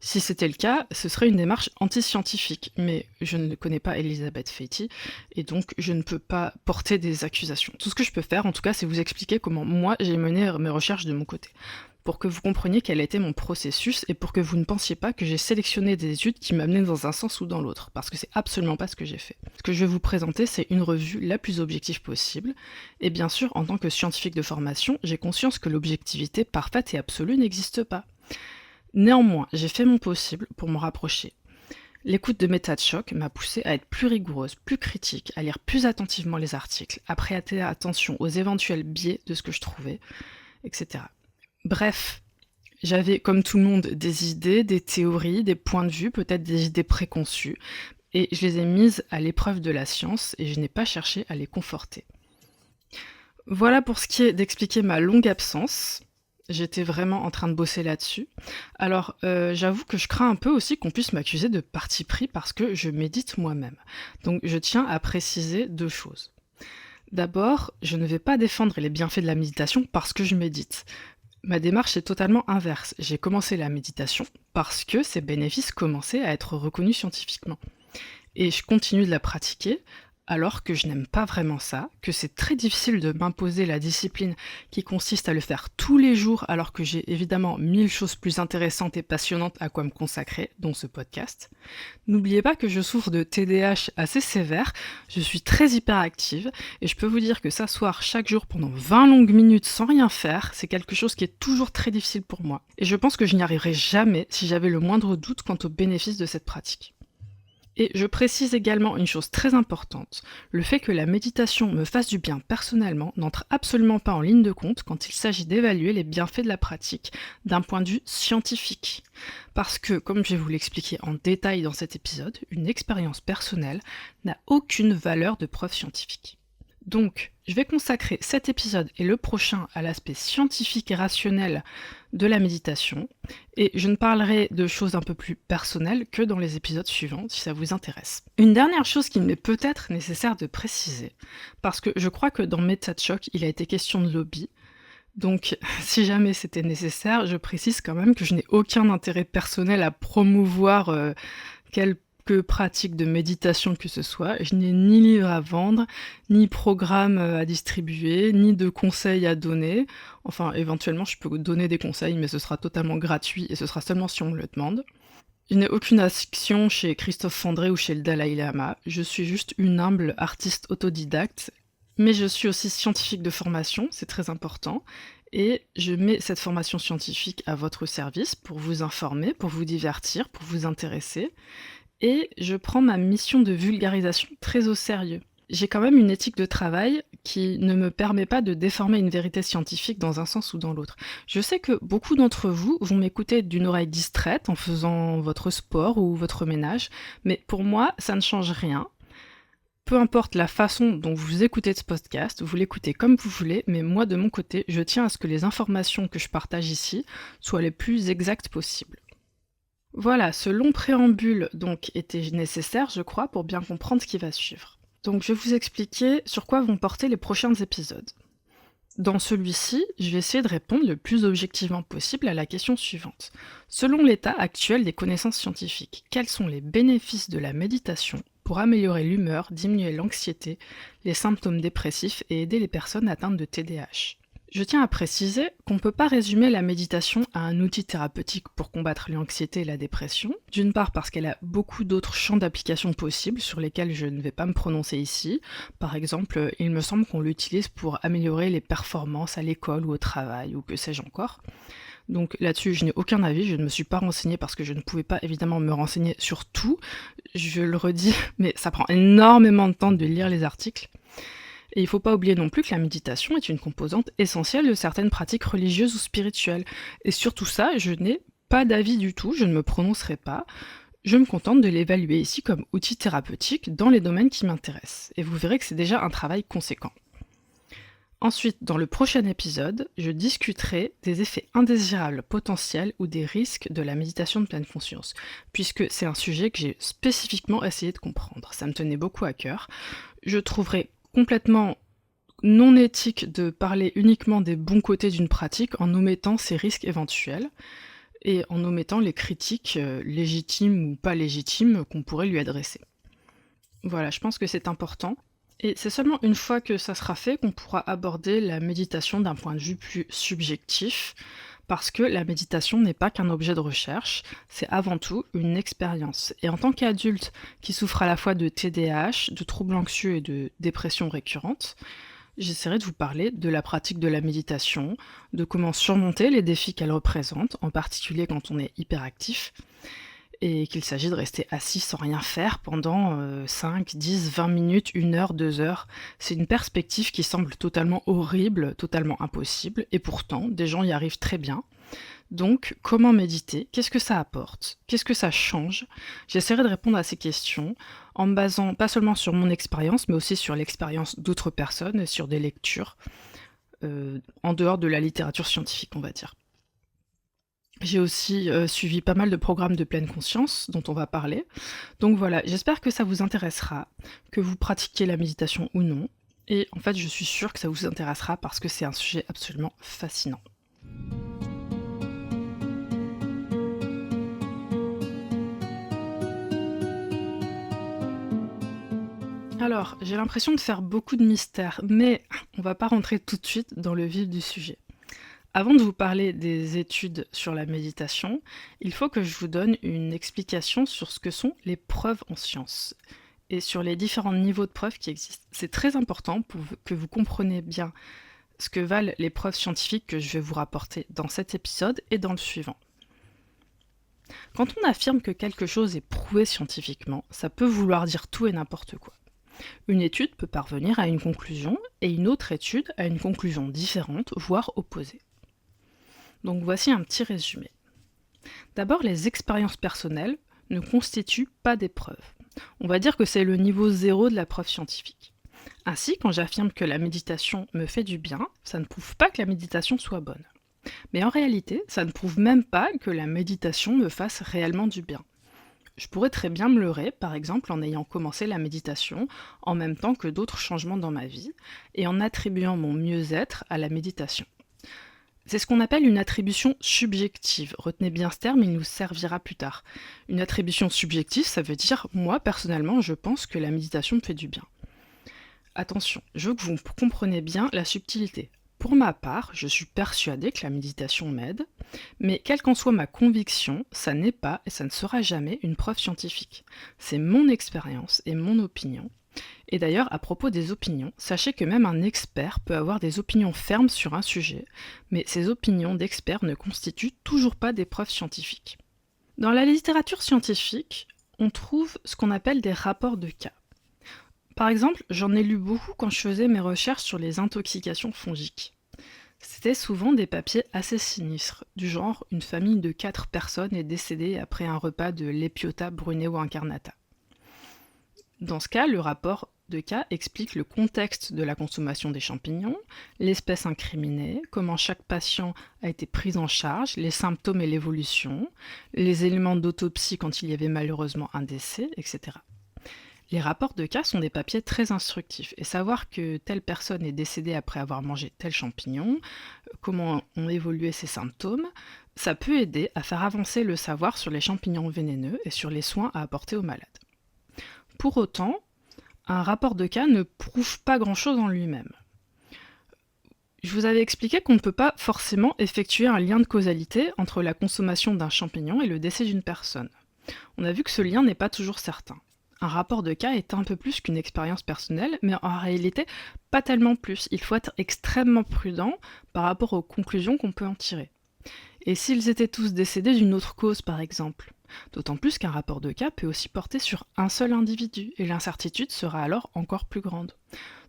Si c'était le cas, ce serait une démarche anti-scientifique, mais je ne connais pas Elizabeth Fetty, et donc je ne peux pas porter des accusations. Tout ce que je peux faire, en tout cas, c'est vous expliquer comment moi j'ai mené mes recherches de mon côté, pour que vous compreniez quel était mon processus, et pour que vous ne pensiez pas que j'ai sélectionné des études qui m'amenaient dans un sens ou dans l'autre, parce que c'est absolument pas ce que j'ai fait. Ce que je vais vous présenter, c'est une revue la plus objective possible, et bien sûr, en tant que scientifique de formation, j'ai conscience que l'objectivité parfaite et absolue n'existe pas. Néanmoins, j'ai fait mon possible pour m'en rapprocher. L'écoute de MetaChoc m'a poussée à être plus rigoureuse, plus critique, à lire plus attentivement les articles, à prêter attention aux éventuels biais de ce que je trouvais, etc. Bref, j'avais comme tout le monde des idées, des théories, des points de vue, peut-être des idées préconçues, et je les ai mises à l'épreuve de la science et je n'ai pas cherché à les conforter. Voilà pour ce qui est d'expliquer ma longue absence. J'étais vraiment en train de bosser là-dessus. Alors, j'avoue que je crains un peu aussi qu'on puisse m'accuser de parti pris parce que je médite moi-même. Donc, je tiens à préciser 2 choses. D'abord, je ne vais pas défendre les bienfaits de la méditation parce que je médite. Ma démarche est totalement inverse. J'ai commencé la méditation parce que ces bénéfices commençaient à être reconnus scientifiquement. Et je continue de la pratiquer alors que je n'aime pas vraiment ça, que c'est très difficile de m'imposer la discipline qui consiste à le faire tous les jours alors que j'ai évidemment 1000 choses plus intéressantes et passionnantes à quoi me consacrer, dont ce podcast. N'oubliez pas que je souffre de TDAH assez sévère, je suis très hyperactive et je peux vous dire que s'asseoir chaque jour pendant 20 longues minutes sans rien faire, c'est quelque chose qui est toujours très difficile pour moi. Et je pense que je n'y arriverai jamais si j'avais le moindre doute quant aux bénéfices de cette pratique. Et je précise également une chose très importante, le fait que la méditation me fasse du bien personnellement n'entre absolument pas en ligne de compte quand il s'agit d'évaluer les bienfaits de la pratique d'un point de vue scientifique. Parce que, comme je vais vous l'expliquer en détail dans cet épisode, une expérience personnelle n'a aucune valeur de preuve scientifique. Donc, je vais consacrer cet épisode et le prochain à l'aspect scientifique et rationnel de la méditation, et je ne parlerai de choses un peu plus personnelles que dans les épisodes suivants, si ça vous intéresse. Une dernière chose qu'il m'est peut-être nécessaire de préciser, parce que je crois que dans MetaChoc, il a été question de lobby, donc si jamais c'était nécessaire, je précise quand même que je n'ai aucun intérêt personnel à promouvoir quelques pratiques de méditation que ce soit. Je n'ai ni livre à vendre, ni programme à distribuer, ni de conseils à donner. Enfin, éventuellement, je peux donner des conseils, mais ce sera totalement gratuit et ce sera seulement si on me le demande. Je n'ai aucune action chez Christophe Fandré ou chez le Dalai Lama. Je suis juste une humble artiste autodidacte, mais je suis aussi scientifique de formation, c'est très important. Et je mets cette formation scientifique à votre service pour vous informer, pour vous divertir, pour vous intéresser. Et je prends ma mission de vulgarisation très au sérieux. J'ai quand même une éthique de travail qui ne me permet pas de déformer une vérité scientifique dans un sens ou dans l'autre. Je sais que beaucoup d'entre vous vont m'écouter d'une oreille distraite en faisant votre sport ou votre ménage, mais pour moi, ça ne change rien. Peu importe la façon dont vous écoutez ce podcast, vous l'écoutez comme vous voulez, mais moi de mon côté, je tiens à ce que les informations que je partage ici soient les plus exactes possibles. Voilà, ce long préambule donc était nécessaire, je crois, pour bien comprendre ce qui va suivre. Donc je vais vous expliquer sur quoi vont porter les prochains épisodes. Dans celui-ci, je vais essayer de répondre le plus objectivement possible à la question suivante. Selon l'état actuel des connaissances scientifiques, quels sont les bénéfices de la méditation pour améliorer l'humeur, diminuer l'anxiété, les symptômes dépressifs et aider les personnes atteintes de TDAH? Je tiens à préciser qu'on ne peut pas résumer la méditation à un outil thérapeutique pour combattre l'anxiété et la dépression, d'une part parce qu'elle a beaucoup d'autres champs d'application possibles sur lesquels je ne vais pas me prononcer ici. Par exemple, il me semble qu'on l'utilise pour améliorer les performances à l'école ou au travail ou que sais-je encore. Donc là-dessus, je n'ai aucun avis, je ne me suis pas renseignée parce que je ne pouvais pas évidemment me renseigner sur tout, je le redis, mais ça prend énormément de temps de lire les articles. Et il ne faut pas oublier non plus que la méditation est une composante essentielle de certaines pratiques religieuses ou spirituelles. Et sur tout ça, je n'ai pas d'avis du tout, je ne me prononcerai pas. Je me contente de l'évaluer ici comme outil thérapeutique dans les domaines qui m'intéressent. Et vous verrez que c'est déjà un travail conséquent. Ensuite, dans le prochain épisode, je discuterai des effets indésirables potentiels ou des risques de la méditation de pleine conscience, puisque c'est un sujet que j'ai spécifiquement essayé de comprendre. Ça me tenait beaucoup à cœur. Je trouverai complètement non éthique de parler uniquement des bons côtés d'une pratique en omettant ses risques éventuels et en omettant les critiques légitimes ou pas légitimes qu'on pourrait lui adresser. Voilà, je pense que c'est important. Et c'est seulement une fois que ça sera fait qu'on pourra aborder la méditation d'un point de vue plus subjectif, parce que la méditation n'est pas qu'un objet de recherche, c'est avant tout une expérience. Et en tant qu'adulte qui souffre à la fois de TDAH, de troubles anxieux et de dépression récurrente, j'essaierai de vous parler de la pratique de la méditation, de comment surmonter les défis qu'elle représente, en particulier quand on est hyperactif, et qu'il s'agit de rester assis sans rien faire pendant 5, 10, 20 minutes, 1 heure, 2 heures. C'est une perspective qui semble totalement horrible, totalement impossible, et pourtant, des gens y arrivent très bien. Donc, comment méditer? Qu'est-ce que ça apporte? Qu'est-ce que ça change? J'essaierai de répondre à ces questions en me basant pas seulement sur mon expérience, mais aussi sur l'expérience d'autres personnes, sur des lectures, en dehors de la littérature scientifique, on va dire. J'ai aussi suivi pas mal de programmes de pleine conscience dont on va parler. Donc voilà, j'espère que ça vous intéressera, que vous pratiquiez la méditation ou non. Et en fait, je suis sûre que ça vous intéressera parce que c'est un sujet absolument fascinant. Alors, j'ai l'impression de faire beaucoup de mystères, mais on va pas rentrer tout de suite dans le vif du sujet. Avant de vous parler des études sur la méditation, il faut que je vous donne une explication sur ce que sont les preuves en sciences et sur les différents niveaux de preuves qui existent. C'est très important pour que vous compreniez bien ce que valent les preuves scientifiques que je vais vous rapporter dans cet épisode et dans le suivant. Quand on affirme que quelque chose est prouvé scientifiquement, ça peut vouloir dire tout et n'importe quoi. Une étude peut parvenir à une conclusion et une autre étude à une conclusion différente, voire opposée. Donc voici un petit résumé. D'abord, les expériences personnelles ne constituent pas des preuves. On va dire que c'est le niveau 0 de la preuve scientifique. Ainsi, quand j'affirme que la méditation me fait du bien, ça ne prouve pas que la méditation soit bonne. Mais en réalité, ça ne prouve même pas que la méditation me fasse réellement du bien. Je pourrais très bien me leurrer, par exemple en ayant commencé la méditation en même temps que d'autres changements dans ma vie et en attribuant mon mieux-être à la méditation. C'est ce qu'on appelle une attribution subjective. Retenez bien ce terme, il nous servira plus tard. Une attribution subjective, ça veut dire, moi personnellement, je pense que la méditation me fait du bien. Attention, je veux que vous compreniez bien la subtilité. Pour ma part, je suis persuadée que la méditation m'aide, mais quelle qu'en soit ma conviction, ça n'est pas et ça ne sera jamais une preuve scientifique. C'est mon expérience et mon opinion. Et d'ailleurs, à propos des opinions, sachez que même un expert peut avoir des opinions fermes sur un sujet, mais ces opinions d'experts ne constituent toujours pas des preuves scientifiques. Dans la littérature scientifique, on trouve ce qu'on appelle des rapports de cas. Par exemple, j'en ai lu beaucoup quand je faisais mes recherches sur les intoxications fongiques. C'était souvent des papiers assez sinistres, du genre une famille de 4 personnes est décédée après un repas de Lepiota, Bruneo incarnata. Dans ce cas, le rapport de cas explique le contexte de la consommation des champignons, l'espèce incriminée, comment chaque patient a été pris en charge, les symptômes et l'évolution, les éléments d'autopsie quand il y avait malheureusement un décès, etc. Les rapports de cas sont des papiers très instructifs et savoir que telle personne est décédée après avoir mangé tel champignon, comment ont évolué ses symptômes, ça peut aider à faire avancer le savoir sur les champignons vénéneux et sur les soins à apporter aux malades. Pour autant, un rapport de cas ne prouve pas grand-chose en lui-même. Je vous avais expliqué qu'on ne peut pas forcément effectuer un lien de causalité entre la consommation d'un champignon et le décès d'une personne. On a vu que ce lien n'est pas toujours certain. Un rapport de cas est un peu plus qu'une expérience personnelle, mais en réalité, pas tellement plus. Il faut être extrêmement prudent par rapport aux conclusions qu'on peut en tirer. Et s'ils étaient tous décédés d'une autre cause, par exemple? D'autant plus qu'un rapport de cas peut aussi porter sur un seul individu, et l'incertitude sera alors encore plus grande.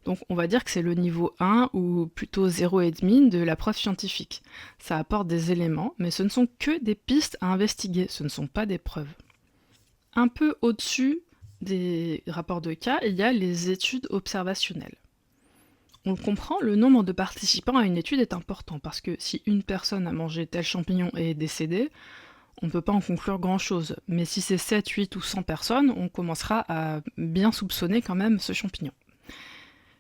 Donc on va dire que c'est le niveau 1, ou plutôt 0,5 de la preuve scientifique. Ça apporte des éléments, mais ce ne sont que des pistes à investiguer, ce ne sont pas des preuves. Un peu au-dessus des rapports de cas, il y a les études observationnelles. On le comprend, le nombre de participants à une étude est important, parce que si une personne a mangé tel champignon et est décédée, on ne peut pas en conclure grand-chose. Mais si c'est 7, 8 ou 100 personnes, on commencera à bien soupçonner quand même ce champignon.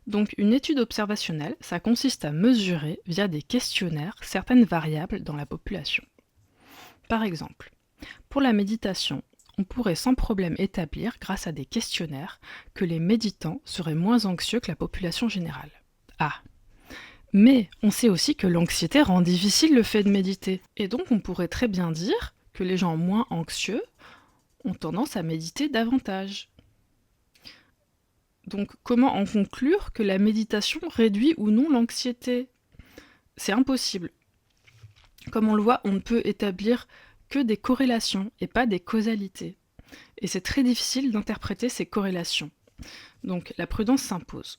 Donc une étude observationnelle, ça consiste à mesurer, via des questionnaires, certaines variables dans la population. Par exemple, pour la méditation, on pourrait sans problème établir, grâce à des questionnaires, que les méditants seraient moins anxieux que la population générale. Ah! Mais on sait aussi que l'anxiété rend difficile le fait de méditer. Et donc on pourrait très bien dire que les gens moins anxieux ont tendance à méditer davantage. Donc comment en conclure que la méditation réduit ou non l'anxiété? C'est impossible. Comme on le voit, on ne peut établir que des corrélations et pas des causalités. Et c'est très difficile d'interpréter ces corrélations. Donc la prudence s'impose.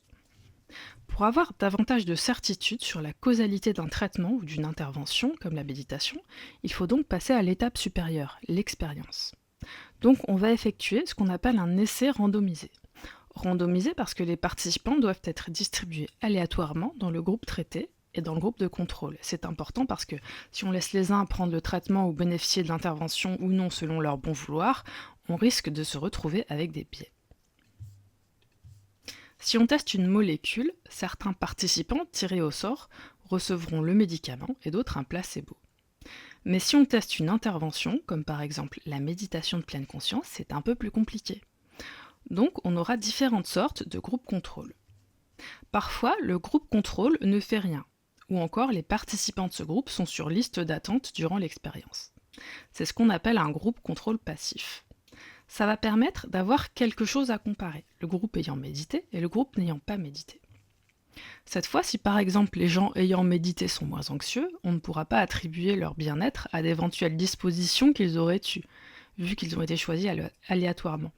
Pour avoir davantage de certitude sur la causalité d'un traitement ou d'une intervention, comme la méditation, il faut donc passer à l'étape supérieure, l'expérience. Donc on va effectuer ce qu'on appelle un essai randomisé. Randomisé parce que les participants doivent être distribués aléatoirement dans le groupe traité et dans le groupe de contrôle. C'est important parce que si on laisse les uns prendre le traitement ou bénéficier de l'intervention ou non selon leur bon vouloir, on risque de se retrouver avec des biais. Si on teste une molécule, certains participants tirés au sort recevront le médicament et d'autres un placebo. Mais si on teste une intervention, comme par exemple la méditation de pleine conscience, c'est un peu plus compliqué. Donc on aura différentes sortes de groupes contrôle. Parfois, le groupe contrôle ne fait rien, ou encore les participants de ce groupe sont sur liste d'attente durant l'expérience. C'est ce qu'on appelle un groupe contrôle passif. Ça va permettre d'avoir quelque chose à comparer, le groupe ayant médité et le groupe n'ayant pas médité. Cette fois, si par exemple les gens ayant médité sont moins anxieux, on ne pourra pas attribuer leur bien-être à d'éventuelles dispositions qu'ils auraient eues, vu qu'ils ont été choisis aléatoirement.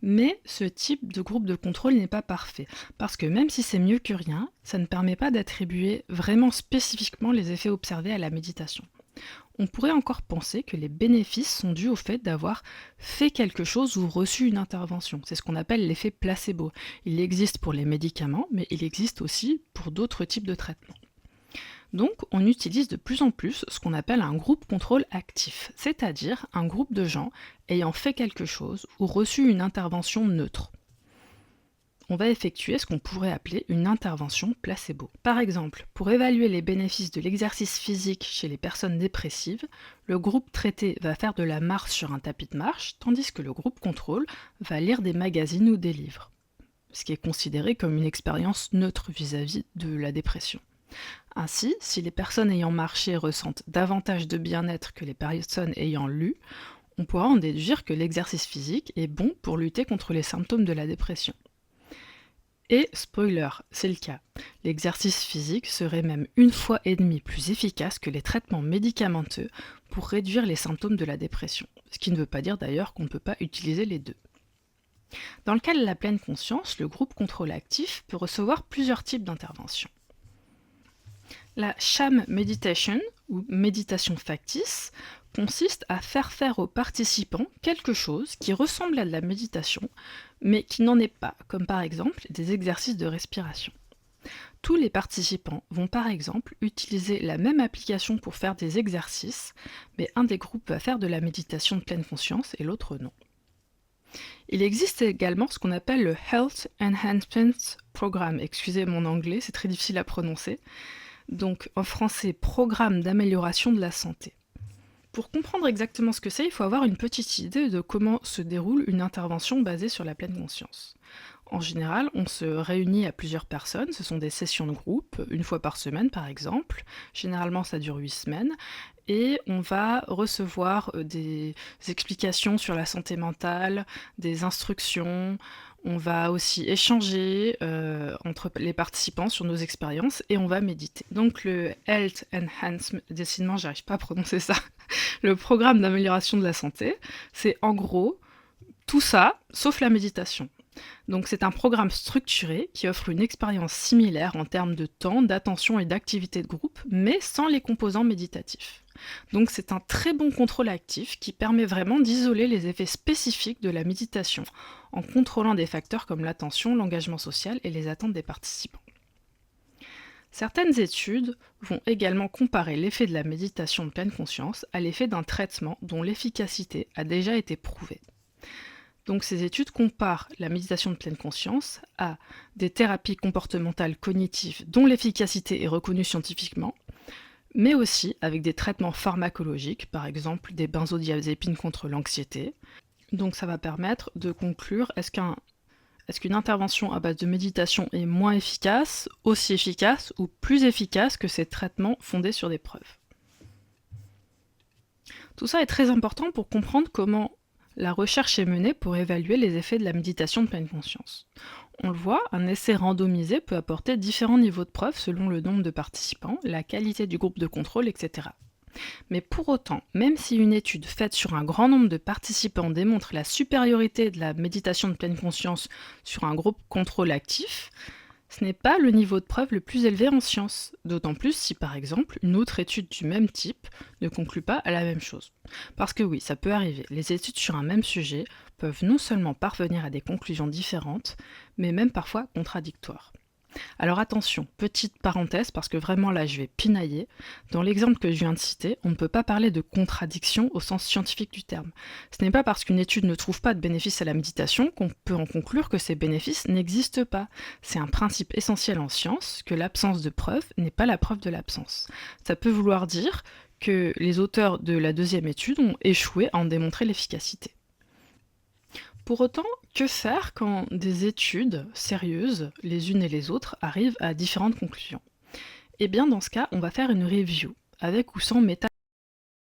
Mais ce type de groupe de contrôle n'est pas parfait, parce que même si c'est mieux que rien, ça ne permet pas d'attribuer vraiment spécifiquement les effets observés à la méditation. On pourrait encore penser que les bénéfices sont dus au fait d'avoir fait quelque chose ou reçu une intervention. C'est ce qu'on appelle l'effet placebo. Il existe pour les médicaments, mais il existe aussi pour d'autres types de traitements. Donc, on utilise de plus en plus ce qu'on appelle un groupe contrôle actif, c'est-à-dire un groupe de gens ayant fait quelque chose ou reçu une intervention neutre. On va effectuer ce qu'on pourrait appeler une intervention placebo. Par exemple, pour évaluer les bénéfices de l'exercice physique chez les personnes dépressives, le groupe traité va faire de la marche sur un tapis de marche, tandis que le groupe contrôle va lire des magazines ou des livres, ce qui est considéré comme une expérience neutre vis-à-vis de la dépression. Ainsi, si les personnes ayant marché ressentent davantage de bien-être que les personnes ayant lu, on pourra en déduire que l'exercice physique est bon pour lutter contre les symptômes de la dépression. Et, spoiler, c'est le cas, l'exercice physique serait même 1,5 fois plus efficace que les traitements médicamenteux pour réduire les symptômes de la dépression, ce qui ne veut pas dire d'ailleurs qu'on ne peut pas utiliser les deux. Dans le cas de la pleine conscience, le groupe contrôle actif peut recevoir plusieurs types d'interventions. La sham meditation, ou méditation factice consiste à faire aux participants quelque chose qui ressemble à de la méditation, mais qui n'en est pas, comme par exemple des exercices de respiration. Tous les participants vont par exemple utiliser la même application pour faire des exercices, mais un des groupes va faire de la méditation de pleine conscience et l'autre non. Il existe également ce qu'on appelle le Health Enhancement Program. Excusez mon anglais, c'est très difficile à prononcer. Donc en français, programme d'amélioration de la santé. Pour comprendre exactement ce que c'est, il faut avoir une petite idée de comment se déroule une intervention basée sur la pleine conscience. En général, on se réunit à plusieurs personnes, ce sont des sessions de groupe, une fois par semaine par exemple. Généralement ça dure 8 semaines, et on va recevoir des explications sur la santé mentale, des instructions, on va aussi échanger entre les participants sur nos expériences et on va méditer. Donc le Health Enhancement, décidément j'arrive pas à prononcer ça, le programme d'amélioration de la santé, c'est en gros tout ça sauf la méditation. Donc c'est un programme structuré qui offre une expérience similaire en termes de temps, d'attention et d'activité de groupe, mais sans les composants méditatifs. Donc c'est un très bon contrôle actif qui permet vraiment d'isoler les effets spécifiques de la méditation, en contrôlant des facteurs comme l'attention, l'engagement social et les attentes des participants. Certaines études vont également comparer l'effet de la méditation de pleine conscience à l'effet d'un traitement dont l'efficacité a déjà été prouvée. Donc ces études comparent la méditation de pleine conscience à des thérapies comportementales cognitives dont l'efficacité est reconnue scientifiquement, mais aussi avec des traitements pharmacologiques, par exemple des benzodiazépines contre l'anxiété. Donc ça va permettre de conclure est-ce qu'une intervention à base de méditation est moins efficace, aussi efficace ou plus efficace que ces traitements fondés sur des preuves. Tout ça est très important pour comprendre comment la recherche est menée pour évaluer les effets de la méditation de pleine conscience. On le voit, un essai randomisé peut apporter différents niveaux de preuves selon le nombre de participants, la qualité du groupe de contrôle, etc. Mais pour autant, même si une étude faite sur un grand nombre de participants démontre la supériorité de la méditation de pleine conscience sur un groupe contrôle actif, ce n'est pas le niveau de preuve le plus élevé en sciences, d'autant plus si par exemple une autre étude du même type ne conclut pas à la même chose. Parce que oui, ça peut arriver, les études sur un même sujet peuvent non seulement parvenir à des conclusions différentes, mais même parfois contradictoires. Alors attention, petite parenthèse, parce que vraiment là je vais pinailler, dans l'exemple que je viens de citer, on ne peut pas parler de contradiction au sens scientifique du terme. Ce n'est pas parce qu'une étude ne trouve pas de bénéfices à la méditation qu'on peut en conclure que ces bénéfices n'existent pas. C'est un principe essentiel en science que l'absence de preuve n'est pas la preuve de l'absence. Ça peut vouloir dire que les auteurs de la deuxième étude ont échoué à en démontrer l'efficacité. Pour autant, que faire quand des études sérieuses, les unes et les autres, arrivent à différentes conclusions ? Eh bien, dans ce cas, on va faire une review, avec ou sans